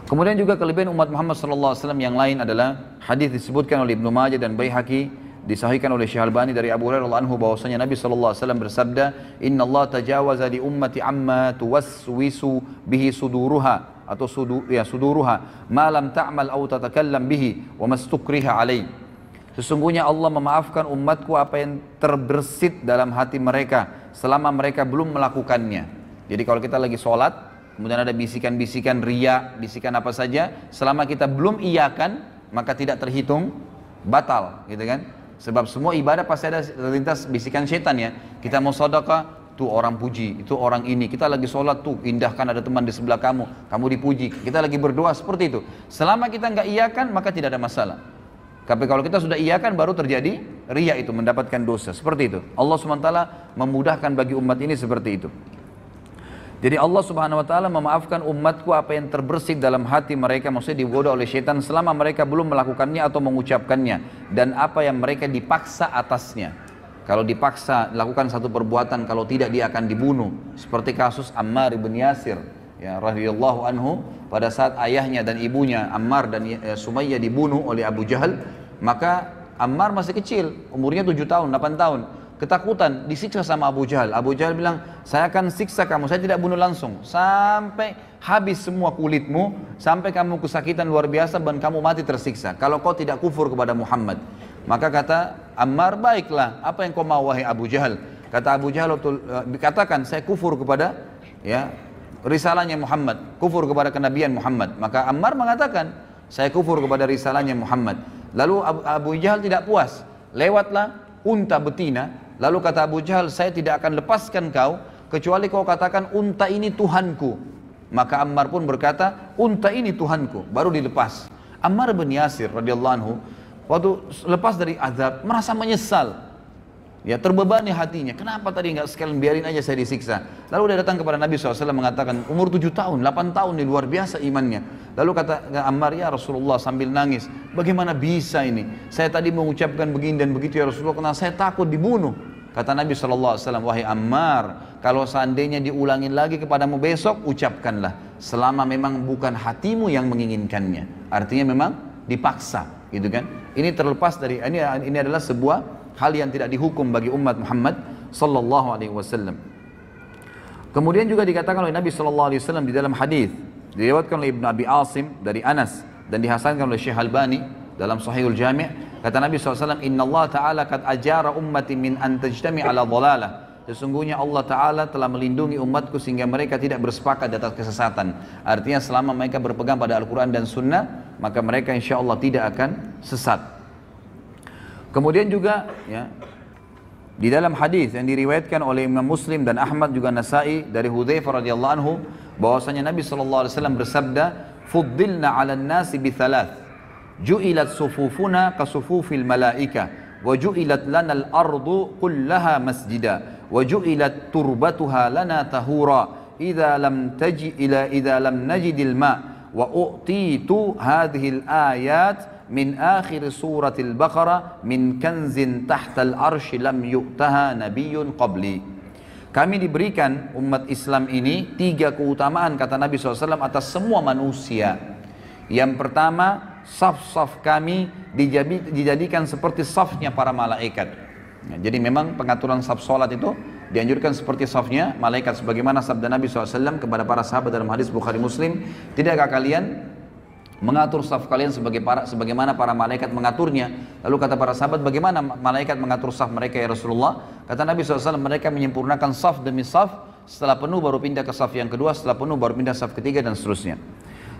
Kemudian juga kelebihan umat Muhammad SAW yang lain adalah hadis disebutkan oleh Ibnu Majah dan Baihaqi, disahihkan oleh Syekh Albani dari Abu Hurairah radhiyallahu anhu bahwasanya Nabi sallallahu alaihi wasallam bersabda, "Inna Allah tajawaza li ummati amma tuwaswisu bihi suduruha atau suduruha ma lam ta'mal aw tatakallam bihi wa mastukriha alaih." Sesungguhnya Allah memaafkan umatku apa yang terbersit dalam hati mereka selama mereka belum melakukannya. Jadi kalau kita lagi sholat, kemudian ada bisikan-bisikan riya, bisikan apa saja, selama kita belum iyakan, maka tidak terhitung batal, gitu kan? Sebab semua ibadah pasti ada terlintas bisikan setan ya. Kita mau sedekah, tuh orang puji, itu orang ini. Kita lagi sholat tuh, indahkan ada teman di sebelah kamu, kamu dipuji. Kita lagi berdoa seperti itu. Selama kita nggak iyakan, maka tidak ada masalah. Tapi kalau kita sudah iyakan, baru terjadi riya itu, mendapatkan dosa. Seperti itu. Allah SWT memudahkan bagi umat ini seperti itu. Jadi Allah Subhanahu wa taala memaafkan umatku apa yang terbersit dalam hati mereka, maksudnya digoda oleh syaitan selama mereka belum melakukannya atau mengucapkannya, dan apa yang mereka dipaksa atasnya. Kalau dipaksa lakukan satu perbuatan, kalau tidak dia akan dibunuh. Seperti kasus Ammar bin Yasir, ya radhiyallahu anhu, pada saat ayahnya dan ibunya Ammar dan Sumayyah dibunuh oleh Abu Jahal, maka Ammar masih kecil, umurnya 7 tahun, 8 tahun. Ketakutan, disiksa sama Abu Jahal. Abu Jahal bilang, saya akan siksa kamu, saya tidak bunuh langsung, sampai habis semua kulitmu, sampai kamu kesakitan luar biasa dan kamu mati tersiksa, kalau kau tidak kufur kepada Muhammad. Maka kata Ammar, baiklah, apa yang kau mau wahai Abu Jahal? Kata Abu Jahal, katakan saya kufur kepada risalahnya Muhammad, kufur kepada kenabian Muhammad. Maka Ammar mengatakan, saya kufur kepada risalahnya Muhammad. Lalu Abu Jahal tidak puas, lewatlah unta betina. Lalu kata Abu Jahal, saya tidak akan lepaskan kau kecuali kau katakan unta ini Tuhanku. Maka Ammar pun berkata, unta ini Tuhanku, baru dilepas. Ammar bin Yasir radhiyallahu anhu waktu lepas dari azab merasa menyesal, ya terbebani hatinya. Kenapa tadi nggak sekalian biarin aja saya disiksa? Lalu dia datang kepada Nabi SAW mengatakan, umur 7 tahun, 8 tahun ini luar biasa imannya. Lalu kata Ammar, ya Rasulullah sambil nangis, bagaimana bisa ini? Saya tadi mengucapkan begini dan begitu ya Rasulullah, karena saya takut dibunuh. Kata Nabi SAW, wahai Ammar, kalau seandainya diulangin lagi kepadamu besok, ucapkanlah, selama memang bukan hatimu yang menginginkannya. Artinya memang dipaksa, gitu kan? Ini terlepas dari, ini adalah sebuah hal yang tidak dihukum bagi umat Muhammad sallallahu alaihi wasallam. Kemudian juga dikatakan oleh Nabi sallallahu alaihi wasallam di dalam hadis diriwayatkan oleh Ibnu Abi Asim dari Anas dan dihasankan oleh Syekh Albani dalam Sahihul Jami', kata Nabi SAW, Inna Allah Ta'ala kad ajara ummati min an tajtami ala dhalalah. Sesungguhnya Allah Ta'ala telah melindungi umatku sehingga mereka tidak bersepakat di atas kesesatan. Artinya selama mereka berpegang pada Al-Quran dan Sunnah, maka mereka insya Allah tidak akan sesat. Kemudian juga ya, di dalam hadis yang diriwayatkan oleh Imam Muslim dan Ahmad juga Nasai dari Hudzaifah radhiyallahu anhu, bahwasanya Nabi sallallahu alaihi wasallam bersabda, "Fuddilna 'alan nasi bi thalath. Ju'ilat sufufuna ka sufufil malaika, wa ju'ilat lana al-ardu kullaha masjida, wa ju'ilat turbatuha lana tahura, idza lam najidil ma, wa u'titu hadhihi al-ayat min akhir suratil Baqarah min kanzin tahtal arshi lam yu'taha nabiyyun qabli." Kami diberikan umat Islam ini 3 keutamaan, kata Nabi SAW, atas semua manusia. Yang pertama, saf-saf kami dijadikan seperti safnya para malaikat. Ya, jadi memang pengaturan saf salat itu dianjurkan seperti safnya malaikat, sebagaimana sabda Nabi SAW kepada para sahabat dalam hadis Bukhari Muslim, tidakkah kalian mengatur saf kalian sebagaimana para malaikat mengaturnya? Lalu kata para sahabat, bagaimana malaikat mengatur saf mereka ya Rasulullah? Kata Nabi SAW, mereka menyempurnakan saf demi saf, setelah penuh baru pindah ke saf yang kedua, setelah penuh baru pindah saf ketiga, dan seterusnya.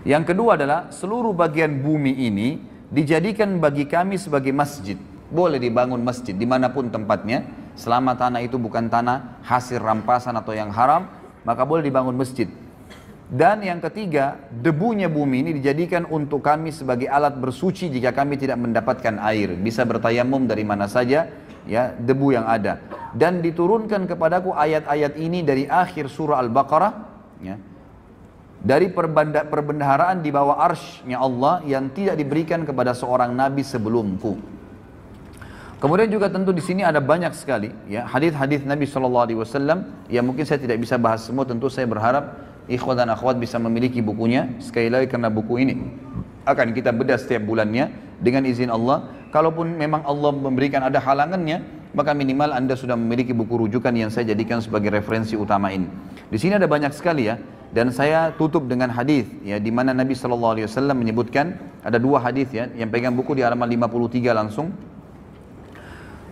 Yang kedua adalah seluruh bagian bumi ini dijadikan bagi kami sebagai masjid. Boleh dibangun masjid dimanapun tempatnya, selama tanah itu bukan tanah hasil rampasan atau yang haram, maka boleh dibangun masjid. Dan yang ketiga, debunya bumi ini dijadikan untuk kami sebagai alat bersuci jika kami tidak mendapatkan air. Bisa bertayamum dari mana saja, ya, debu yang ada. Dan diturunkan kepadaku ayat-ayat ini dari akhir surah Al-Baqarah, ya, dari perbendaharaan di bawah arsy-Nya Allah yang tidak diberikan kepada seorang nabi sebelumku. Kemudian juga tentu di sini ada banyak sekali ya hadis-hadis Nabi SAW yang mungkin saya tidak bisa bahas semua. Tentu saya berharap ikhwan dan akhwat bisa memiliki bukunya sekali lagi, karena buku ini akan kita bedah setiap bulannya dengan izin Allah. Kalaupun memang Allah memberikan ada halangannya, maka minimal Anda sudah memiliki buku rujukan yang saya jadikan sebagai referensi utama ini. Di sini ada banyak sekali ya, dan saya tutup dengan hadis ya, di mana Nabi SAW menyebutkan ada dua hadis ya, yang pegang buku di halaman 53 langsung.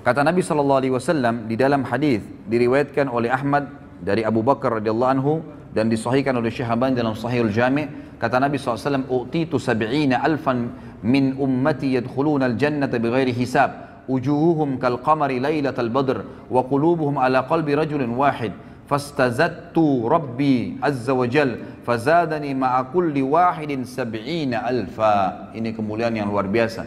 Kata Nabi SAW di dalam hadis diriwayatkan oleh Ahmad dari Abu Bakar radhiyallahu anhu dan disahihkan oleh Syekh Albani dalam Sahihul Jami'. Kata Nabi SAW, "U'titu 70 alfan min ummati yadkhuluna al-jannata bighairi hisab, wujuhuhum kal qamari lailatal badr wa qulubuhum ala qalbi rajulin wahid. Fastazattu Rabbi azza wa jal fazadani ma'a kulli wahidin 70 alfa." Ini kemuliaan yang luar biasa.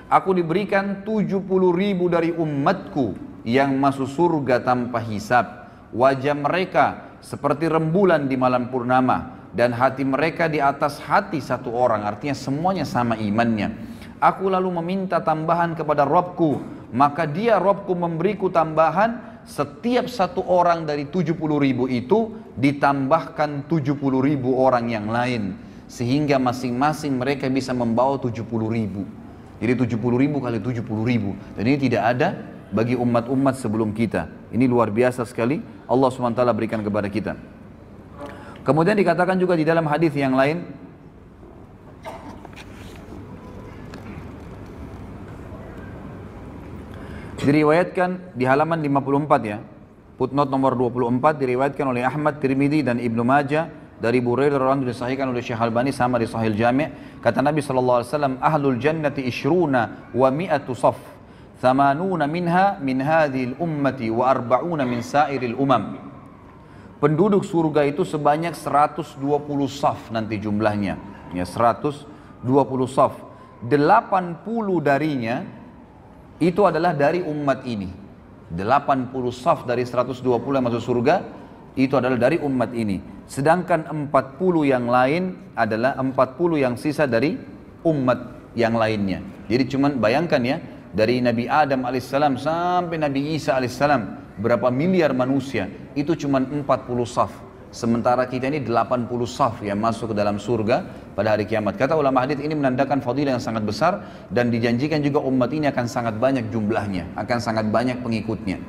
Aku diberikan 70.000 dari umatku yang masuk surga tanpa hisab. Wajah mereka seperti rembulan di malam purnama, dan hati mereka di atas hati satu orang, artinya semuanya sama imannya. Aku lalu meminta tambahan kepada Rabbku, maka dia Rabbku memberiku tambahan. Setiap satu orang dari 70.000 itu ditambahkan 70.000 orang yang lain, sehingga masing-masing mereka bisa membawa 70.000. Jadi 70.000 kali 70.000, dan ini tidak ada bagi umat-umat sebelum kita. Ini luar biasa sekali Allah SWT berikan kepada kita. Kemudian dikatakan juga di dalam hadis yang lain, diriwayatkan di halaman 54 ya, footnote nomor 24, diriwayatkan oleh Ahmad, Tirmidzi dan Ibnu Majah dari Burairah radhiyallahu anhu, disahihkan oleh Syekh Albani sama di Sahih Jami'. Kata Nabi SAW, "Ahlul jannati ishruna wa mi'atu saf, thamanuna minha min hadhil ummati wa arba'una min sairil umam." Penduduk surga itu sebanyak 120 saf nanti jumlahnya, ya 120 saf. 80 darinya itu adalah dari umat ini. 80 saf dari 120 yang masuk surga itu adalah dari umat ini. Sedangkan 40 yang lain adalah 40 yang sisa dari umat yang lainnya. Jadi cuman bayangkan ya, dari Nabi Adam alaihissalam sampai Nabi Isa alaihissalam, berapa miliar manusia, itu cuman 40 saf. Sementara kita ini 80 saf yang masuk ke dalam surga pada hari kiamat. Kata ulama hadis, ini menandakan fadilah yang sangat besar, dan dijanjikan juga umat ini akan sangat banyak jumlahnya, akan sangat banyak pengikutnya.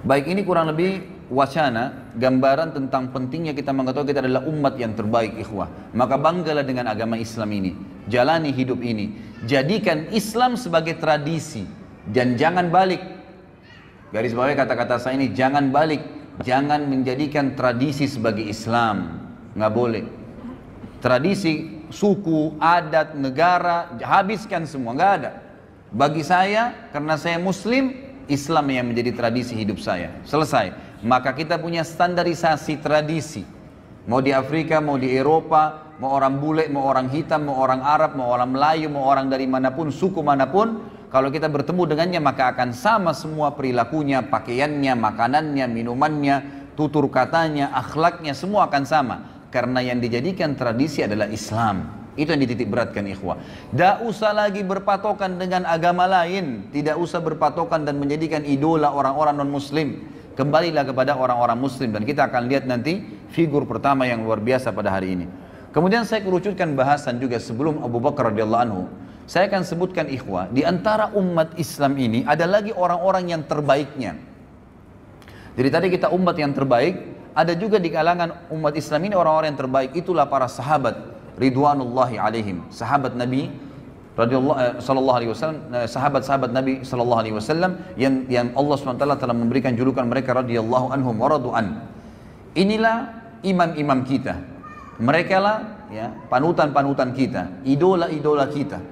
Baik, ini kurang lebih wacana, gambaran tentang pentingnya kita mengetahui kita adalah umat yang terbaik, ikhwah. Maka banggalah dengan agama Islam ini, jalani hidup ini, jadikan Islam sebagai tradisi, dan jangan balik. Garis bawah kata-kata saya ini, jangan balik, jangan menjadikan tradisi sebagai Islam, nggak boleh. Tradisi, suku, adat, negara, habiskan semua, nggak ada. Bagi saya, karena saya Muslim, Islam yang menjadi tradisi hidup saya, selesai. Maka kita punya standarisasi tradisi, mau di Afrika, mau di Eropa, mau orang bule, mau orang hitam, mau orang Arab, mau orang Melayu, mau orang dari manapun, suku manapun, kalau kita bertemu dengannya maka akan sama semua perilakunya, pakaiannya, makanannya, minumannya, tutur katanya, akhlaknya, semua akan sama. Karena yang dijadikan tradisi adalah Islam. Itu yang dititik beratkan, ikhwah. Tidak usah lagi berpatokan dengan agama lain, tidak usah berpatokan dan menjadikan idola orang-orang non-muslim. Kembalilah kepada orang-orang muslim, dan kita akan lihat nanti figur pertama yang luar biasa pada hari ini. Kemudian saya kerucutkan bahasan juga sebelum Abu Bakar radhiyallahu anhu. Saya akan sebutkan, ikhwah, di antara umat Islam ini ada lagi orang-orang yang terbaiknya. Jadi tadi kita umat yang terbaik, ada juga di kalangan umat Islam ini orang-orang yang terbaik, itulah para sahabat ridwanullahi alaihim, sahabat Nabi sallallahu alaihi wasallam, sahabat-sahabat Nabi sallallahu alaihi wasallam yang Allah SWT telah memberikan julukan mereka radhiyallahu anhum wa radu'an. Inilah imam-imam kita. Mereka lah ya panutan-panutan kita, idola-idola kita.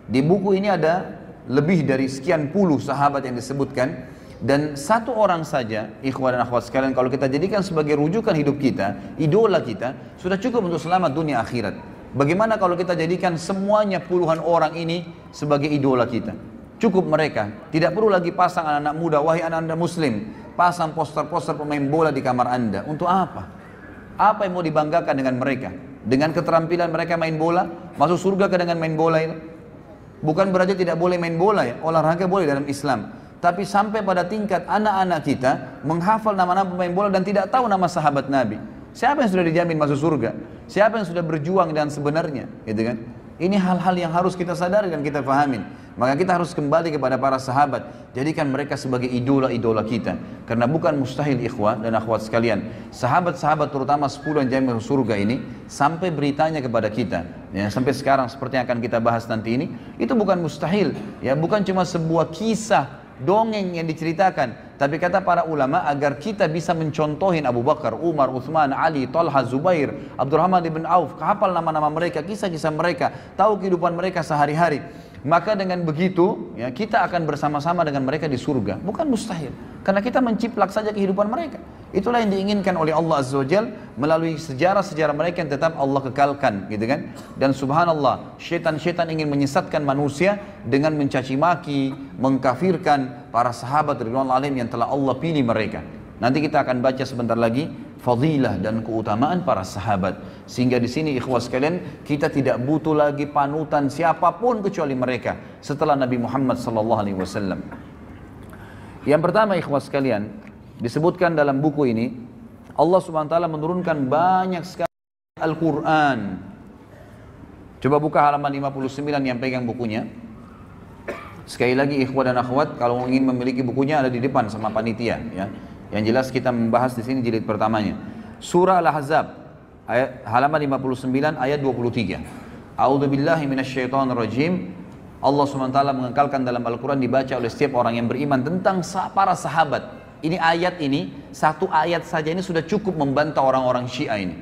Di buku ini ada lebih dari sekian puluh sahabat yang disebutkan, dan satu orang saja, ikhwan dan akhwat sekalian, kalau kita jadikan sebagai rujukan hidup kita, idola kita, sudah cukup untuk selamat dunia akhirat. Bagaimana kalau kita jadikan semuanya puluhan orang ini sebagai idola kita? Cukup mereka, tidak perlu lagi pasang anak-anak muda, wahai anak-anak muslim, pasang poster-poster pemain bola di kamar anda. Untuk apa? Apa yang mau dibanggakan dengan mereka? Dengan keterampilan mereka main bola, masuk surga ke dengan main bola itu? Bukan berarti tidak boleh main bola ya, olahraga boleh dalam Islam. Tapi sampai pada tingkat anak-anak kita menghafal nama-nama pemain bola dan tidak tahu nama sahabat Nabi. Siapa yang sudah dijamin masuk surga? Siapa yang sudah berjuang dan sebenarnya, gitu kan? Ini hal-hal yang harus kita sadari dan kita fahamin. Maka kita harus kembali kepada para sahabat. Jadikan mereka sebagai idola-idola kita. Karena bukan mustahil ikhwah dan akhwat sekalian. Sahabat-sahabat terutama 10 yang jamin surga ini. Sampai beritanya kepada kita. Ya, sampai sekarang seperti yang akan kita bahas nanti ini. Itu bukan mustahil. Ya, bukan cuma sebuah kisah dongeng yang diceritakan, tapi kata para ulama agar kita bisa mencontohin Abu Bakar, Umar, Uthman, Ali, Talha, Zubair, Abdurrahman ibn Auf, hafal nama-nama mereka, kisah-kisah mereka, tahu kehidupan mereka sehari-hari. Maka dengan begitu ya, kita akan bersama-sama dengan mereka di surga. Bukan mustahil, karena kita menciplak saja kehidupan mereka. Itulah yang diinginkan oleh Allah Azza wa Jal melalui sejarah-sejarah mereka yang tetap Allah kekalkan, gitu kan? Dan subhanallah, syaitan-syaitan ingin menyesatkan manusia dengan mencaci maki, mengkafirkan para sahabat ridwanul alaihim yang telah Allah pilih mereka. Nanti kita akan baca sebentar lagi fadilah dan keutamaan para sahabat. Sehingga di sini ikhwas sekalian, kita tidak butuh lagi panutan siapapun kecuali mereka setelah Nabi Muhammad sallallahu alaihi wasallam. Yang pertama ikhwas sekalian, disebutkan dalam buku ini, Allah Subhanahu wa taala menurunkan banyak sekali Al-Qur'an. Coba buka halaman 59 yang pegang bukunya. Sekali lagi ikhwah dan akhwat, kalau ingin memiliki bukunya ada di depan sama panitia ya. Yang jelas kita membahas di sini jilid pertamanya. Surah Al-Ahzab halaman 59 ayat 23. A'udzubillahi minasyaitonirrajim. Allah SWT mengekalkan dalam Al-Quran dibaca oleh setiap orang yang beriman tentang para sahabat. Ini ayat ini, satu ayat saja ini sudah cukup membantah orang-orang Syiah ini.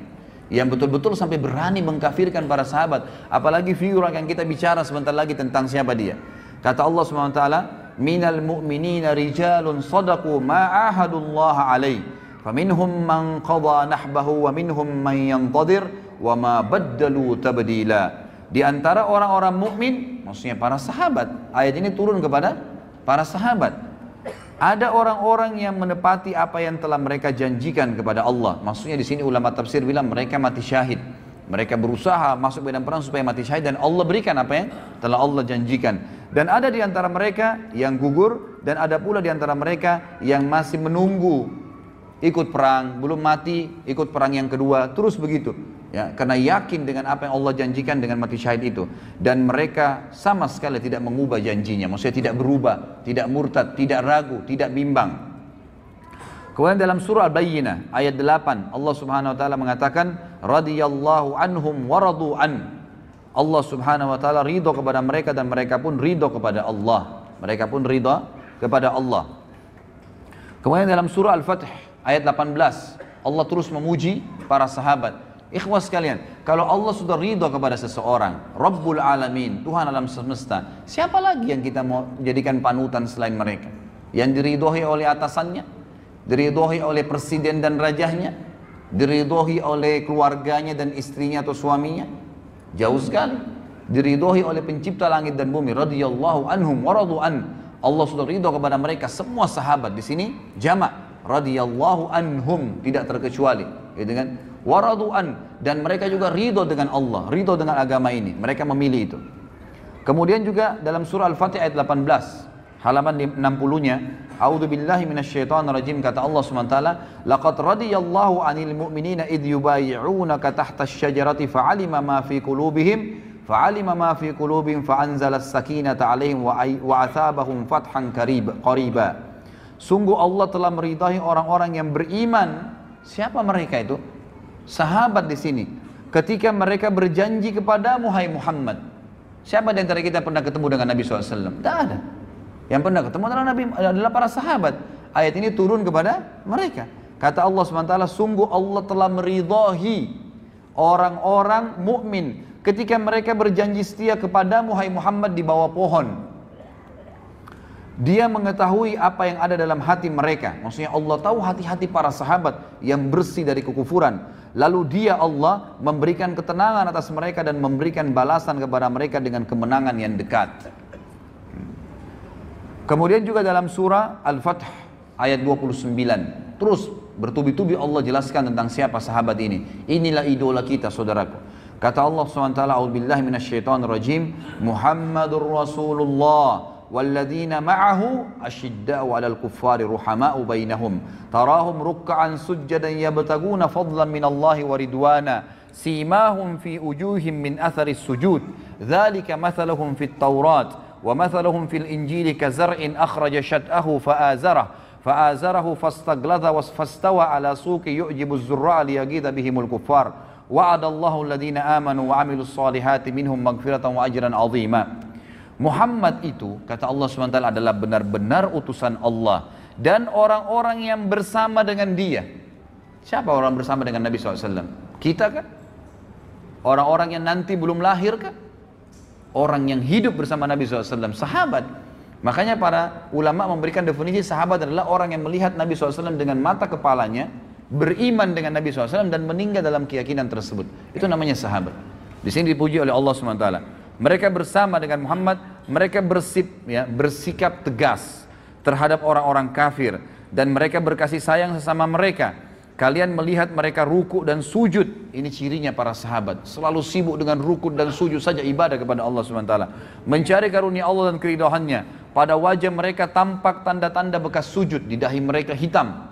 Yang betul-betul sampai berani mengkafirkan para sahabat. Apalagi figure yang kita bicara sebentar lagi tentang siapa dia. Kata Allah SWT, minal mu'minina rijalun sadaqu ma'ahadullaha alaih. Faminhum man qadha nahbahu wa minhum man yantadir wa ma baddalu tabdila. Di antara orang-orang mukmin, maksudnya para sahabat. Ayat ini turun kepada para sahabat. Ada orang-orang yang menepati apa yang telah mereka janjikan kepada Allah. Maksudnya di sini ulama tafsir bilang mereka mati syahid. Mereka berusaha masuk medan perang supaya mati syahid dan Allah berikan apa yang telah Allah janjikan. Dan ada di antara mereka yang gugur dan ada pula di antara mereka yang masih menunggu ikut perang, belum mati, ikut perang yang kedua, terus begitu. Ya, karena yakin dengan apa yang Allah janjikan dengan mati syahid itu. Dan mereka sama sekali tidak mengubah janjinya, maksudnya tidak berubah, tidak murtad, tidak ragu, tidak bimbang. Kemudian dalam surah Al-Bayyinah ayat 8 Allah Subhanahu wa taala mengatakan radhiyallahu anhum wa radu an. Allah Subhanahu wa taala ridha kepada mereka dan mereka pun ridha kepada Allah. Mereka pun ridha kepada Allah. Kemudian dalam surah Al-Fath ayat 18 Allah terus memuji para sahabat. Ikhwas sekalian, kalau Allah sudah ridha kepada seseorang, Rabbul Alamin, Tuhan alam semesta, siapa lagi yang kita mau jadikan panutan selain mereka? Yang diridhoi oleh atasannya, diridhoi oleh presiden dan rajahnya, diridhoi oleh keluarganya dan istrinya atau suaminya? Jauh sekali. Diridhoi oleh pencipta langit dan bumi, radhiyallahu anhum wa radu an. Allah sudah ridha kepada mereka semua sahabat. Di sini jamak, radhiyallahu anhum, tidak terkecuali, gitu kan? Waradu'an, dan mereka juga ridho dengan Allah, ridho dengan agama ini, mereka memilih itu. Kemudian juga dalam surah Al-Fatih ayat 18 halaman 60-nya, a'udzubillahi minasyaitonirrajim, kata Allah SWT, laqad radiyallahu 'anil mu'minina idh yubayyi'unaka tahta asy-syajarati fa'alima ma fi qulubihim fa'anzala as-sakinata 'alaihim wa athabahum fathan qariba. Sungguh Allah telah meridai orang-orang yang beriman. Siapa mereka itu? Sahabat di sini. Ketika mereka berjanji kepadamu, hai Muhammad. Siapa di antara kita pernah ketemu dengan Nabi SAW? Tidak ada. Yang pernah ketemu adalah para sahabat. Ayat ini turun kepada mereka. Kata Allah SWT, sungguh Allah telah meridai orang-orang mukmin ketika mereka berjanji setia kepadamu, hai Muhammad, di bawah pohon. Dia mengetahui apa yang ada dalam hati mereka. Maksudnya Allah tahu hati-hati para sahabat yang bersih dari kekufuran. Lalu dia Allah memberikan ketenangan atas mereka dan memberikan balasan kepada mereka dengan kemenangan yang dekat. Kemudian juga dalam surah Al-Fath ayat 29. Terus bertubi-tubi Allah jelaskan tentang siapa sahabat ini. Inilah idola kita, saudaraku. Kata Allah SWT, a'udzubillahi minasyaitonirrajim, Muhammadur Rasulullah والذين معه أشداء على الكفار رحماء بينهم تراهم ركعا سجدا يبتغون فضلا من الله ورضوانا simahum fi wujuhim min athari sujud, dzalika mathaluhum fit Taurat wa mathaluhum fil Injil kazar'in akhraja syat'ahu fa'azarahu fastagladha fastawa ala suqi yu'jibu az-zurra'a liyaghidha bihimul kuffar wa'adallahu alladhina amanu wa 'amilus solihati minhum maghfiratan wa ajran 'azima. Muhammad itu, kata Allah SWT, adalah benar-benar utusan Allah dan orang-orang yang bersama dengan dia. Siapa orang bersama dengan Nabi SAW? Kita kan? Orang-orang yang nanti belum lahir kan? Orang yang hidup bersama Nabi SAW, sahabat. Makanya para ulama memberikan definisi sahabat adalah orang yang melihat Nabi SAW dengan mata kepalanya, beriman dengan Nabi SAW dan meninggal dalam keyakinan tersebut. Itu namanya sahabat. Di sini dipuji oleh Allah SWT. Mereka bersama dengan Muhammad, mereka bersikap tegas terhadap orang-orang kafir dan mereka berkasih sayang sesama mereka. Kalian melihat mereka ruku dan sujud, ini cirinya para sahabat, selalu sibuk dengan ruku dan sujud saja, ibadah kepada Allah SWT, mencari karunia Allah dan keridhaannya. Pada wajah mereka tampak tanda-tanda bekas sujud, di dahi mereka hitam.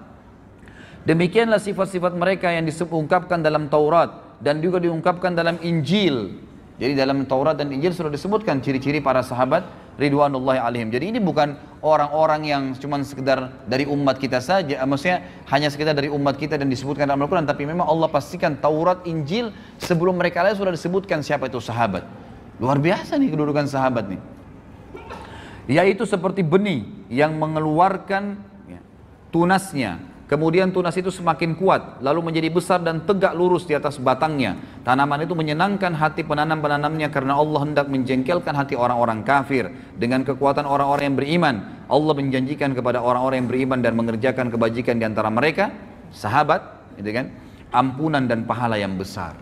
Demikianlah sifat-sifat mereka yang diungkapkan dalam Taurat dan juga diungkapkan dalam Injil. Jadi dalam Taurat dan Injil sudah disebutkan ciri-ciri para sahabat ridwanullahi alaihim. Jadi ini bukan orang-orang yang cuma sekedar dari umat kita saja, maksudnya hanya sekedar dari umat kita dan disebutkan dalam Al-Quran, tapi memang Allah pastikan Taurat, Injil sebelum mereka lahir sudah disebutkan siapa itu sahabat. Luar biasa nih kedudukan sahabat nih. Yaitu seperti benih yang mengeluarkan tunasnya. Kemudian tunas itu semakin kuat, lalu menjadi besar dan tegak lurus di atas batangnya. Tanaman itu menyenangkan hati penanam-penanamnya karena Allah hendak menjengkelkan hati orang-orang kafir. Dengan kekuatan orang-orang yang beriman, Allah menjanjikan kepada orang-orang yang beriman dan mengerjakan kebajikan di antara mereka, sahabat, gitu kan, ampunan dan pahala yang besar.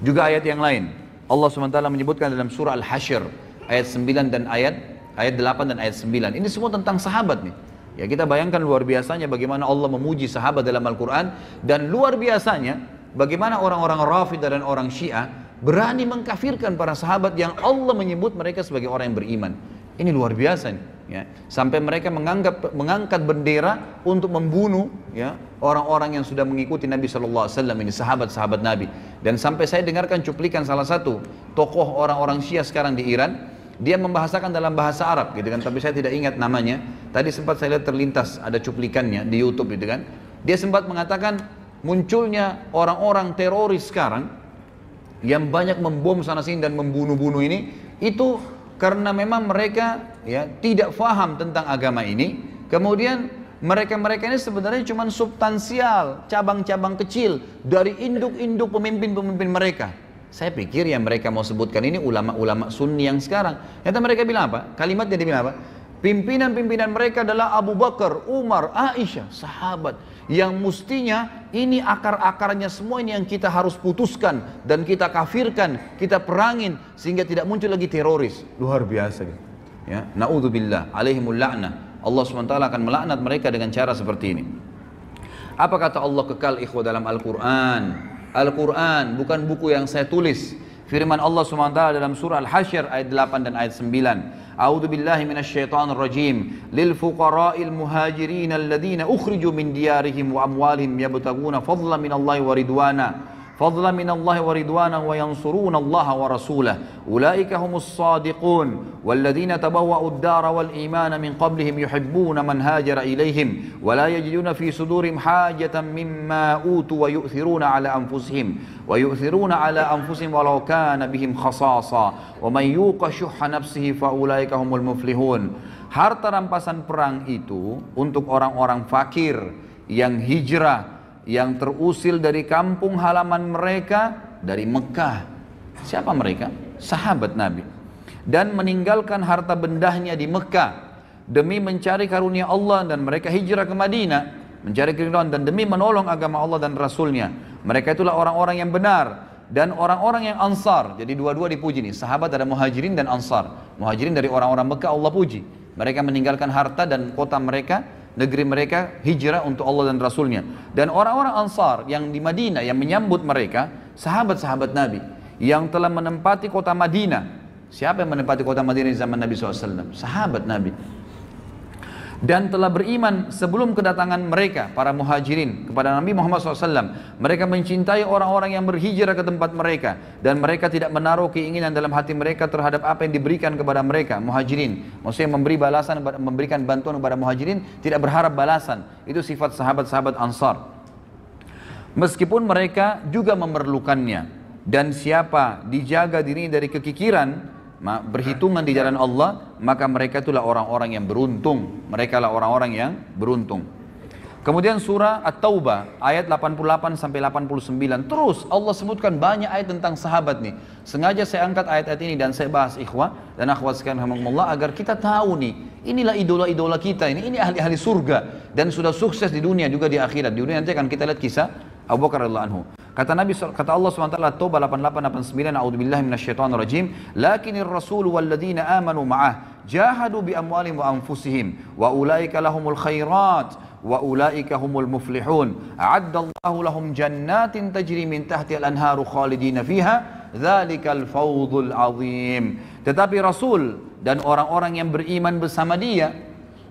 Juga ayat yang lain, Allah SWT menyebutkan dalam surah Al-Hasyr, ayat 9 dan ayat 8 dan ayat 9. Ini semua tentang sahabat nih. Ya, kita bayangkan luar biasanya bagaimana Allah memuji sahabat dalam Al-Quran, dan luar biasanya bagaimana orang-orang Rafidah dan orang Syiah berani mengkafirkan para sahabat yang Allah menyebut mereka sebagai orang yang beriman. Ini luar biasa nih, ya. Sampai mereka mengangkat bendera untuk membunuh, ya, orang-orang yang sudah mengikuti Nabi SAW, ini sahabat-sahabat Nabi. Dan sampai saya dengarkan cuplikan salah satu tokoh orang-orang Syiah sekarang di Iran. Dia membahasakan dalam bahasa Arab gitu kan, tapi saya tidak ingat namanya. Tadi sempat saya lihat terlintas ada cuplikannya di YouTube gitu kan. Dia sempat mengatakan munculnya orang-orang teroris sekarang yang banyak membom sana sini dan membunuh-bunuh ini, itu karena memang mereka ya tidak faham tentang agama ini. Kemudian mereka-mereka ini sebenarnya cuma substansial, cabang-cabang kecil dari induk-induk pemimpin-pemimpin mereka. Saya pikir yang mereka mau sebutkan ini ulama-ulama sunni yang sekarang. Ternyata mereka bilang apa? Kalimatnya dia bilang apa? Pimpinan-pimpinan mereka adalah Abu Bakar, Umar, Aisyah, sahabat. Yang mestinya ini akar-akarnya semua ini yang kita harus putuskan dan kita kafirkan, kita perangin sehingga tidak muncul lagi teroris. Luar biasa gitu. Ya, naudzubillah, alaihimul la'nah. Allah SWT akan melaknat mereka dengan cara seperti ini. Apa kata Allah kekal ikhwah dalam Al-Quran? Al-Quran bukan buku yang saya tulis. Firman Allah SWT dalam surah Al-Hasyr ayat 8 dan ayat 9. A'udzu billahi minasyaitonir rajim. Lil fuqara'il muhajirin alladziina ukhriju min diyarihim wa amwalihim yabtaguna fadlan minallahi wa ridwana. Fadlan minallahi wa ridwana wa yansuruna Allah wa rasulahu. Ulaika humus shadiqun walladziina tabawwa'ud dara wal imana min qablihim yuhibbuna man hajara ilaihim wa la yajiduna fi sudurihim hajatan mimma utu wa yu'thiruna ala anfusihim walau kana bihim khasasa wa man yuqa syuhha nafsihi fa ulaika humul muflihun. Harta rampasan perang itu untuk orang-orang fakir yang hijrah, yang terusil dari kampung halaman mereka dari Mekah. Siapa mereka? Sahabat Nabi. Dan meninggalkan harta bendahnya di Mekah demi mencari karunia Allah, dan mereka hijrah ke Madinah mencari keridhaan dan demi menolong agama Allah dan Rasulnya. Mereka itulah orang-orang yang benar dan orang-orang yang Ansar. Jadi dua-dua dipuji nih. Sahabat ada Muhajirin dan Ansar. Muhajirin dari orang-orang Mekah Allah puji. Mereka meninggalkan harta dan kota mereka, negeri mereka, hijrah untuk Allah dan Rasulnya. Dan orang-orang Ansar yang di Madinah yang menyambut mereka, sahabat-sahabat Nabi yang telah menempati kota Madinah. Siapa yang menempati kota Madinah di zaman Nabi SAW? Sahabat Nabi. dan telah beriman sebelum kedatangan mereka, para muhajirin, kepada Nabi Muhammad SAW. Mereka mencintai orang-orang yang berhijrah ke tempat mereka, dan mereka tidak menaruh keinginan dalam hati mereka terhadap apa yang diberikan kepada mereka, muhajirin. Maksudnya memberi balasan, memberikan bantuan kepada muhajirin, tidak berharap balasan. Itu sifat sahabat-sahabat Ansar. Meskipun mereka juga memerlukannya, dan siapa dijaga diri dari kekikiran, berhitungan di jalan Allah, maka mereka itulah orang-orang yang beruntung. Mereka lah orang-orang yang beruntung. Kemudian surah At-Taubah ayat 88 sampai 89. Terus Allah sebutkan banyak ayat tentang sahabat nih. Sengaja saya angkat ayat-ayat ini dan saya bahas ikhwah dan akhwat sekalian rahimakumullah agar kita tahu nih, inilah idola-idola kita ini ahli-ahli surga dan sudah sukses di dunia juga di akhirat. Di dunia nanti akan kita lihat kisah Abu Bakar radhiyallahu anhu. Kata Allah SWT, Taubah 88-89, A'udzubillahi minasyaitonirrajim, lakinir rasul walladzina amanu ma'ah jahadu bi amwalihim wa anfusihim wa ulaika lahumul khairat wa ulaika humul muflihun. A'addallahu lahum jannatin tajri min tahtiha al-anharu khalidina fiha, dzalikal fawzul azim. Tetapi Rasul dan orang-orang yang beriman bersama dia,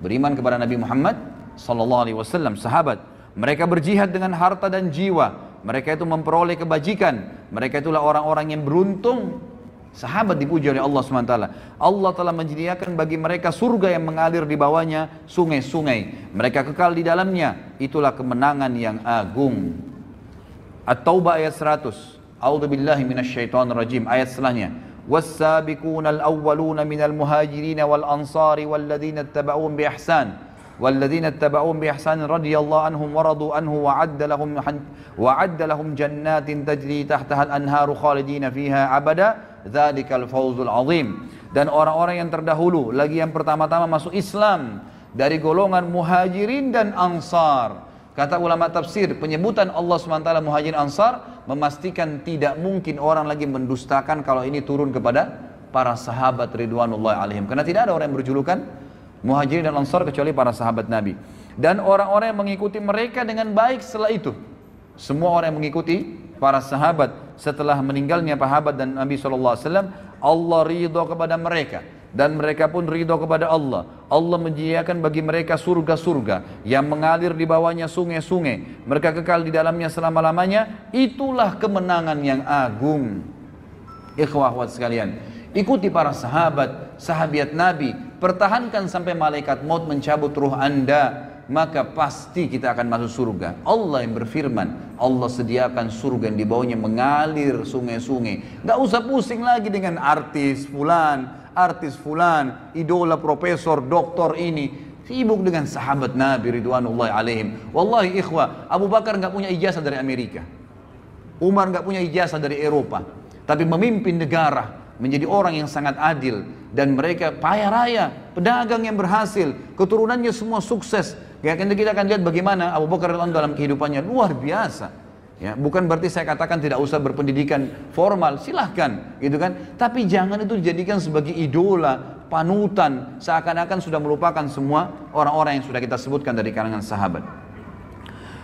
beriman kepada Nabi Muhammad sallallahu alaihi wasallam, sahabat, mereka berjihad dengan harta dan jiwa. Mereka itu memperoleh kebajikan. Mereka itulah orang-orang yang beruntung. Sahabat dipuji oleh Allah SWT. Allah telah menyediakan bagi mereka surga yang mengalir di bawahnya sungai-sungai. Mereka kekal di dalamnya. Itulah kemenangan yang agung. At-Taubah ayat 100. A'udzubillahi minasyaitonirrajim. Ayat setelahnya. Was-sabiqunal awwaluna minal muhajirin wal ansari walladzina ittaba'uhum bi ihsan. والذين اتبعوهم بإحسان رضي الله عنهم ورضوا عنه وعد لهم جنات تجري تحتها الأنهار خالدين فيها أبدا ذلك الفوز العظيم. Dan orang-orang yang terdahulu lagi yang pertama-tama masuk Islam dari golongan muhajirin dan ansar. Kata ulama tafsir, penyebutan Allah SWT muhajirin ansar memastikan tidak mungkin orang lagi mendustakan kalau ini turun kepada para sahabat ridwanullah alaihim, karena tidak ada orang yang berjulukan Muhajirin dan Ansar kecuali para sahabat Nabi. Dan orang-orang yang mengikuti mereka dengan baik setelah itu. Semua orang yang mengikuti para sahabat setelah meninggalnya sahabat dan Nabi SAW, Allah ridho kepada mereka. Dan mereka pun ridho kepada Allah. Allah menyediakan bagi mereka surga-surga yang mengalir di bawahnya sungai-sungai. Mereka kekal di dalamnya selama-lamanya. Itulah kemenangan yang agung. Ikhwah akhwat sekalian, ikuti para sahabat, sahabiat Nabi. Pertahankan sampai malaikat maut mencabut ruh anda, maka pasti kita akan masuk surga. Allah yang berfirman, Allah sediakan surga yang di bawahnya mengalir sungai-sungai. Gak usah pusing lagi dengan artis fulan, idola profesor, doktor ini. Sibuk dengan sahabat Nabi ridwanullahi alaihim. Wallahi ikhwah, Abu Bakar gak punya ijazah dari Amerika, Umar gak punya ijazah dari Eropa, tapi memimpin negara, menjadi orang yang sangat adil, dan mereka kaya raya, pedagang yang berhasil, keturunannya semua sukses. Ya, kita akan lihat bagaimana Abu Bakar dalam kehidupannya luar biasa. Ya, bukan berarti saya katakan tidak usah berpendidikan formal, silahkan, gitu kan. Tapi jangan itu dijadikan sebagai idola, panutan, seakan-akan sudah melupakan semua orang-orang yang sudah kita sebutkan dari kalangan sahabat.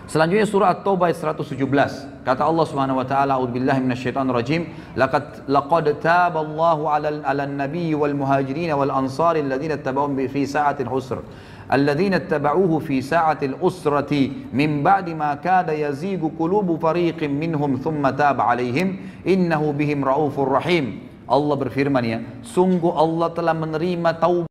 Selanjutnya surah At-Taubah ayat 117. Kata Allah Subhanahu wa taala, a'udzubillahi minasyaitonirrajim, laqad taballahu 'alan nabiyyi wal muhajirin wal ansari alladziina ittaba'uuhu fi sa'atil usr. Alladziina ittaba'uuhu fi sa'atil usrati min ba'di ma kada yazigu qulubu fariqin minhum thumma taba 'alaihim innahu bihim raufur rahim. Allah berfirman, ya, sungguh Allah telah menerima taubat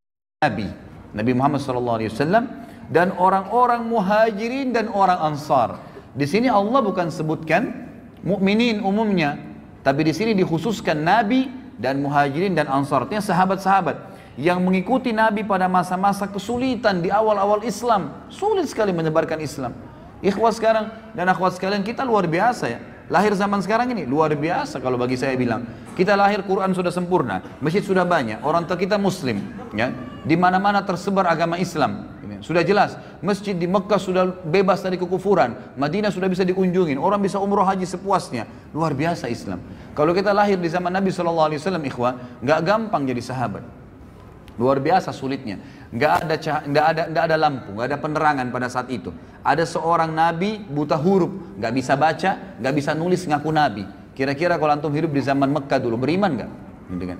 Nabi Muhammad sallallahu alaihi wasallam dan orang-orang muhajirin dan orang ansar. Di sini Allah bukan sebutkan mukminin umumnya, tapi di sini dikhususkan Nabi dan muhajirin dan ansar, artinya sahabat-sahabat yang mengikuti Nabi pada masa-masa kesulitan di awal-awal Islam. Sulit sekali menyebarkan Islam. Ikhwah sekarang dan akhwat sekalian, kita luar biasa ya. Lahir zaman sekarang ini luar biasa kalau bagi saya bilang. Kita lahir Quran sudah sempurna, masjid sudah banyak, orang tua kita muslim, ya. Di mana-mana tersebar agama Islam. Sudah jelas, masjid di Mekah sudah bebas dari kekufuran, Madinah sudah bisa dikunjungin, orang bisa umroh haji sepuasnya. Luar biasa Islam. Kalau kita lahir di zaman Nabi SAW, ikhwah, nggak gampang jadi sahabat. Luar biasa sulitnya. Nggak ada lampu, nggak ada penerangan pada saat itu. Ada seorang nabi buta huruf, nggak bisa baca, nggak bisa nulis, ngaku nabi. Kira-kira kalau antum hidup di zaman Mekah dulu, beriman nggak? Gitu kan?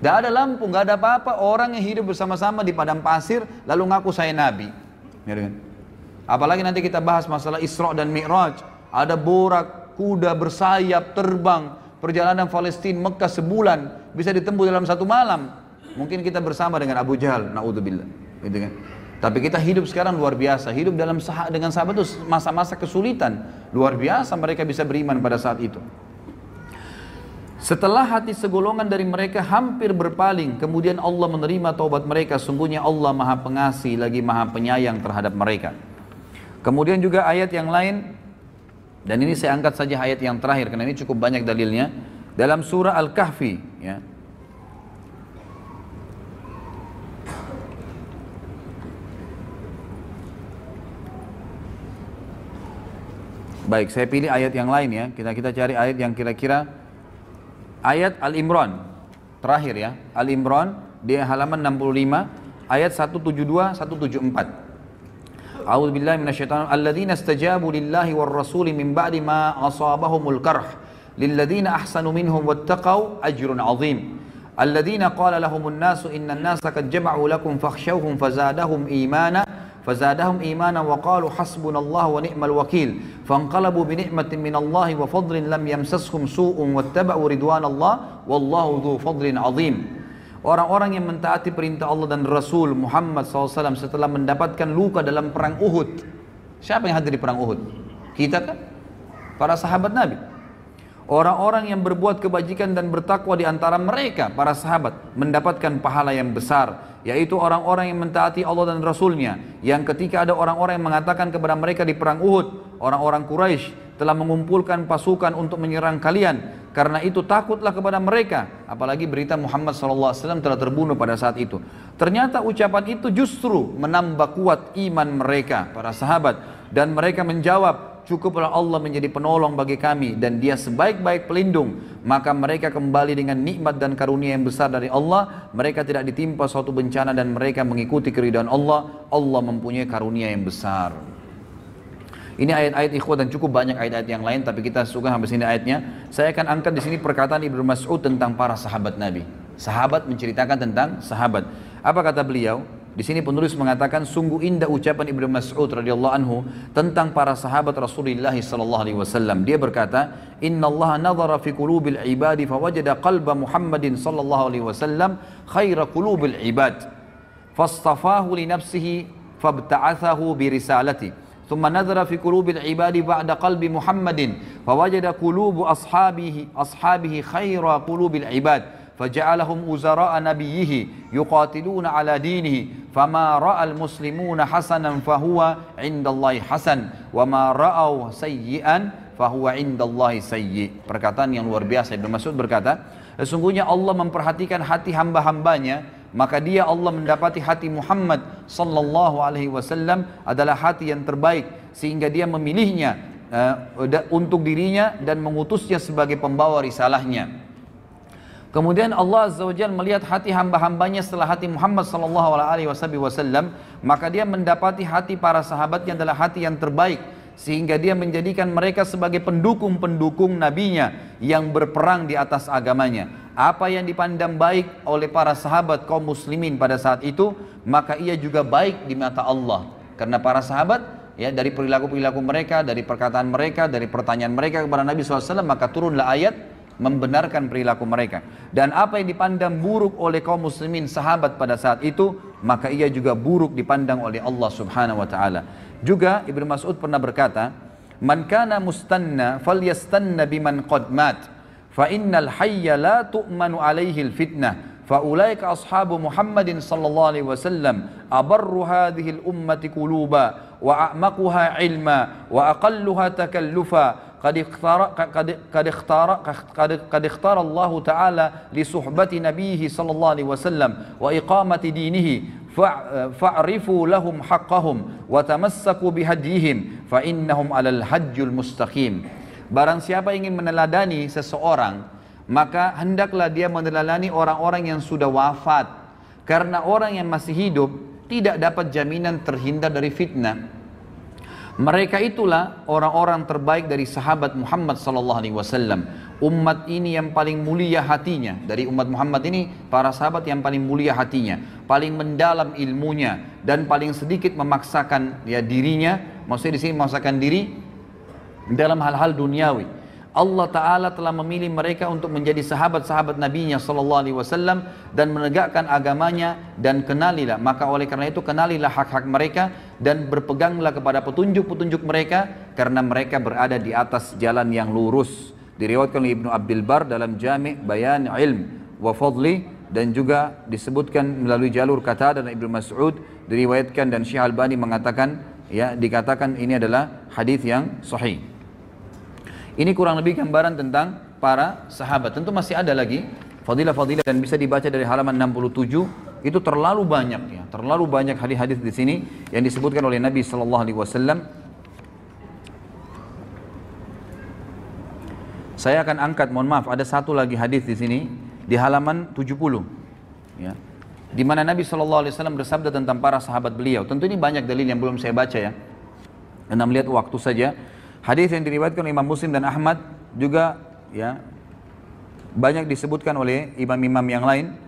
Tidak ada lampu, nggak ada apa-apa. Orang yang hidup bersama-sama di padang pasir lalu ngaku saya nabi. Gitu kan? Apalagi nanti kita bahas masalah Isra dan Mi'raj. Ada borak, kuda bersayap, terbang. Perjalanan Palestina Mekah sebulan bisa ditempuh dalam satu malam. Mungkin kita bersama dengan Abu Jahal, naudzubillah. Gitu kan? Tapi kita hidup sekarang luar biasa. Hidup dengan sahabat itu masa-masa kesulitan. Luar biasa mereka bisa beriman pada saat itu. Setelah hati segolongan dari mereka hampir berpaling, kemudian Allah menerima taubat mereka. Sungguhnya Allah Maha Pengasih lagi Maha Penyayang terhadap mereka. Kemudian juga ayat yang lain, dan ini saya angkat saja ayat yang terakhir karena ini cukup banyak dalilnya. Dalam surah Al-Kahfi, ya. Baik, saya pilih ayat yang lain ya. Kita cari ayat yang kira-kira ayat Al-Imran terakhir ya. Al-Imran di halaman 65 ayat 172 174. A'udzu billahi minasyaitonir alladzina istajabu lillahi war rasuli min ba'di ma asabahumul karh lilladzina ahsanu minhum wattaqau ajrun 'adzim. Alladzina qala lahumun nasu innan nasa qad jama'u lakum fakhshawhum فزادهم إيمانا وقالوا حسبنا الله ونعم الوكيل فانقلبوا بنعمة من الله وفضل لم يمسسهم سوء واتبعوا رضوان الله والله ذو فضل عظيم. Orang-orang yang mentaati perintah Allah dan Rasul Muhammad SAW setelah mendapatkan luka dalam perang Uhud. Siapa yang hadir di perang Uhud? Kita kan? Para sahabat Nabi. Orang-orang yang berbuat kebajikan dan bertakwa di antara mereka, para sahabat, mendapatkan pahala yang besar, yaitu orang-orang yang mentaati Allah dan Rasulnya. Yang ketika ada orang-orang yang mengatakan kepada mereka di perang Uhud, orang-orang Quraisy telah mengumpulkan pasukan untuk menyerang kalian, karena itu takutlah kepada mereka. Apalagi berita Muhammad SAW telah terbunuh pada saat itu. Ternyata ucapan itu justru menambah kuat iman mereka, para sahabat. Dan mereka menjawab, cukuplah Allah menjadi penolong bagi kami dan dia sebaik-baik pelindung. Maka mereka kembali dengan nikmat dan karunia yang besar dari Allah. Mereka tidak ditimpa suatu bencana dan mereka mengikuti keridhaan Allah. Allah mempunyai karunia yang besar. Ini ayat-ayat ikhwah dan cukup banyak ayat-ayat yang lain, tapi kita suka sampai sini ayatnya. Saya akan angkat di sini perkataan Ibnu Mas'ud tentang para sahabat Nabi. Sahabat menceritakan tentang sahabat. Apa kata beliau? Di sini penulis mengatakan sungguh indah ucapan Ibnu Mas'ud radhiyallahu anhu tentang para sahabat Rasulullah sallallahu alaihi wasallam. Dia berkata, "Inna Allah nadhara fi qulubil ibadi fawajada qalba Muhammadin sallallahu alaihi wasallam khaira qulubil ibad. Fastafahu li nafsihi fabta'athahu bi risalati. Thumma nadhara fi qulubil ibadi ba'da qalbi Muhammadin fawajada qulubu ashabihi khaira qulubil ibad." فجعلهم وزراء نبيه يقاتلون على دينه فما رأى المسلمون حسنا فهو عند الله حسن وما رأوا سيئا فهو عند الله سيء. Perkataan yang luar biasa. Ibnu Mas'ud berkata, sesungguhnya Allah memperhatikan hati hamba-hambanya, maka dia Allah mendapati hati Muhammad sallallahu alaihi wasallam adalah hati yang terbaik, sehingga dia memilihnya untuk dirinya dan mengutusnya sebagai pembawa risalahnya. Kemudian Allah Azza wa Jalla melihat hati hamba-hambanya setelah hati Muhammad sallallahu alaihi wasallam, maka dia mendapati hati para sahabatnya adalah hati yang terbaik, sehingga dia menjadikan mereka sebagai pendukung-pendukung nabinya yang berperang di atas agamanya. Apa yang dipandang baik oleh para sahabat kaum muslimin pada saat itu, maka ia juga baik di mata Allah. Karena para sahabat, ya, dari perilaku-perilaku mereka, dari perkataan mereka, dari pertanyaan mereka kepada Nabi SAW, maka turunlah ayat membenarkan perilaku mereka. Dan apa yang dipandang buruk oleh kaum muslimin sahabat pada saat itu, maka ia juga buruk dipandang oleh Allah Subhanahu wa taala. Juga Ibnu Mas'ud pernah berkata, "Man kana mustanna falyastanna biman qad mat, fa innal hayya la tu'manu alaihi al-fitnah." فأولئك أصحاب محمد صلى الله عليه وسلم أبر هذه الأمة قلوبا وأعمقها علما وأقلها تكلفا قد اختار الله تعالى لصحبة نبيه صلى الله عليه وسلم وإقامة دينه فاعرفوا لهم حقهم وتمسكوا بهديهم فإنهم على الحج المستقيم. Barang siapa ingin meneladani seseorang, maka hendaklah dia meneladani orang-orang yang sudah wafat, karena orang yang masih hidup tidak dapat jaminan terhindar dari fitnah. Mereka itulah orang-orang terbaik dari sahabat Muhammad sallallahu alaihi wasallam. Umat ini yang paling mulia hatinya. Dari umat Muhammad ini para sahabat yang paling mulia hatinya, paling mendalam ilmunya dan paling sedikit memaksakan ya dirinya. Maksudnya di sini memaksakan diri dalam hal-hal duniawi. Allah Ta'ala telah memilih mereka untuk menjadi sahabat-sahabat Nabi-Nya Sallallahu Alaihi Wasallam dan menegakkan agamanya, dan kenalilah, maka oleh karena itu kenalilah hak-hak mereka dan berpeganglah kepada petunjuk-petunjuk mereka karena mereka berada di atas jalan yang lurus. Diriwayatkan oleh Ibnu Abdul Bar dalam Jami' Bayan Ilm wa Fadli, dan juga disebutkan melalui jalur Qatadah dan Ibnu Mas'ud diriwayatkan, dan Syekh Albani mengatakan ya dikatakan ini adalah hadis yang sahih. Ini kurang lebih gambaran tentang para sahabat. Tentu masih ada lagi fadilah-fadilah dan bisa dibaca dari halaman 67. Itu terlalu banyak ya, terlalu banyak hadis-hadis di sini yang disebutkan oleh Nabi sallallahu alaihi wasallam. Saya akan angkat, mohon maaf, ada satu lagi hadis di sini di halaman 70 ya. Di mana Nabi sallallahu alaihi wasallam bersabda tentang para sahabat beliau. Tentu ini banyak dalil yang belum saya baca ya. Karena melihat waktu saja. Hadis yang diriwayatkan oleh Imam Muslim dan Ahmad juga ya banyak disebutkan oleh imam-imam yang lain,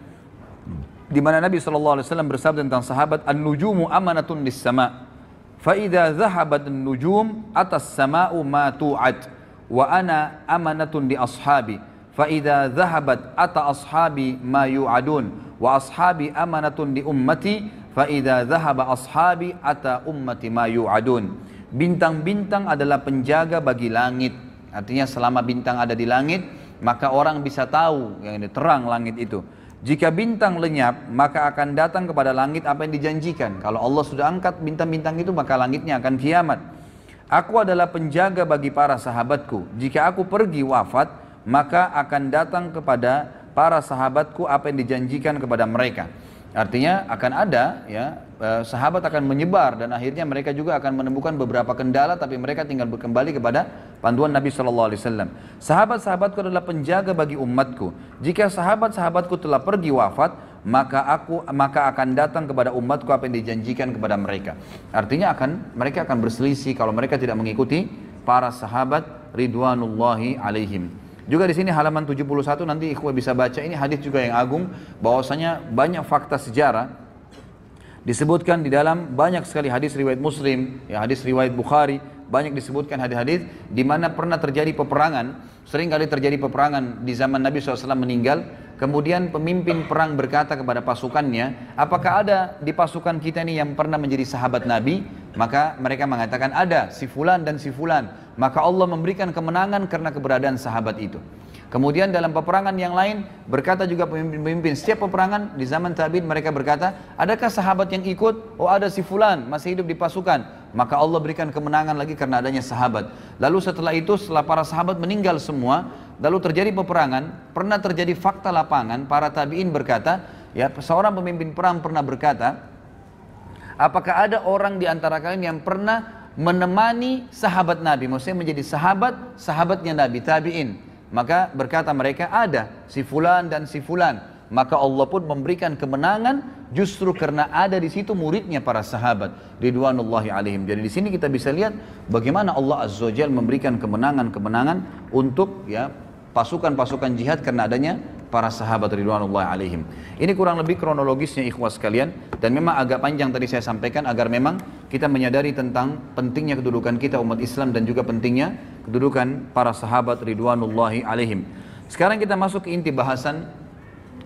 di mana Nabi sallallahu alaihi wasallam bersabda tentang sahabat, "An-nujumu amanatun lis-sama', fa idza dhahabat an-nujum atas sama'u ma tu'ad, wa ana amanatun li ashabi, fa idza dhahabat ata ashabi ma yu'adun, wa ashabi amanatun li ummati, fa idza dhahaba ashabi ata ummati ma yu'adun." Bintang-bintang adalah penjaga bagi langit. Artinya selama bintang ada di langit, maka orang bisa tahu yang ini terang langit itu. Jika bintang lenyap, maka akan datang kepada langit apa yang dijanjikan. Kalau Allah sudah angkat bintang-bintang itu, maka langitnya akan kiamat. Aku adalah penjaga bagi para sahabatku. Jika aku pergi wafat, maka akan datang kepada para sahabatku apa yang dijanjikan kepada mereka. Artinya akan ada ya sahabat akan menyebar, dan akhirnya mereka juga akan menemukan beberapa kendala, tapi mereka tinggal kembali kepada panduan Nabi sallallahu alaihi wasallam. Sahabat-sahabatku adalah penjaga bagi umatku. Jika sahabat-sahabatku telah pergi wafat, maka akan datang kepada umatku apa yang dijanjikan kepada mereka. Artinya mereka akan berselisih kalau mereka tidak mengikuti para sahabat ridwanullahi alaihim. Juga di sini halaman 71 nanti ikhwah bisa baca, ini hadis juga yang agung, bahwasanya banyak fakta sejarah disebutkan di dalam banyak sekali hadis riwayat Muslim, ya hadis riwayat Bukhari, banyak disebutkan hadis-hadis di mana pernah terjadi peperangan. Sering kali terjadi peperangan di zaman Nabi SAW meninggal, kemudian pemimpin perang berkata kepada pasukannya, apakah ada di pasukan kita ini yang pernah menjadi sahabat Nabi? Maka mereka mengatakan ada, si fulan dan si fulan. Maka Allah memberikan kemenangan karena keberadaan sahabat itu. Kemudian dalam peperangan yang lain berkata juga pemimpin setiap peperangan di zaman tabi'in, mereka berkata, adakah sahabat yang ikut? Oh ada si fulan masih hidup di pasukan. Maka Allah berikan kemenangan lagi karena adanya sahabat. Lalu setelah itu, setelah para sahabat meninggal semua, lalu terjadi peperangan, pernah terjadi fakta lapangan, para tabi'in berkata, ya seorang pemimpin perang pernah berkata, apakah ada orang di antara kalian yang pernah menemani sahabat Nabi, maksudnya menjadi sahabatnya Nabi, tabi'in? Maka berkata mereka, ada si fulan dan si fulan. Maka Allah pun memberikan kemenangan justru karena ada di situ muridnya para sahabat ridwanullahi alaihim. Jadi di sini kita bisa lihat bagaimana Allah Azza wa Jalla memberikan kemenangan-kemenangan untuk ya pasukan-pasukan jihad karena adanya para sahabat ridwanullahi alaihim. Ini kurang lebih kronologisnya ikhwah sekalian, dan memang agak panjang tadi saya sampaikan agar memang kita menyadari tentang pentingnya kedudukan kita umat Islam dan juga pentingnya kedudukan para sahabat ridwanullahi alaihim. Sekarang kita masuk ke inti bahasan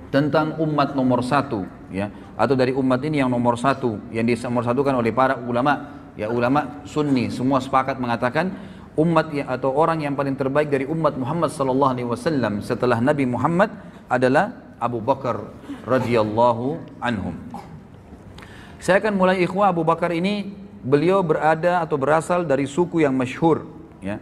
tentang umat nomor satu ya, atau dari umat ini yang nomor satu, yang dinomorsatukan oleh para ulama ya, ulama sunni semua sepakat mengatakan umat atau orang yang paling terbaik dari umat Muhammad sallallahu alaihi wasallam setelah Nabi Muhammad adalah Abu Bakar radhiyallahu anhum. Saya akan mulai ikhwah. Abu Bakar ini beliau berada atau berasal dari suku yang masyhur ya.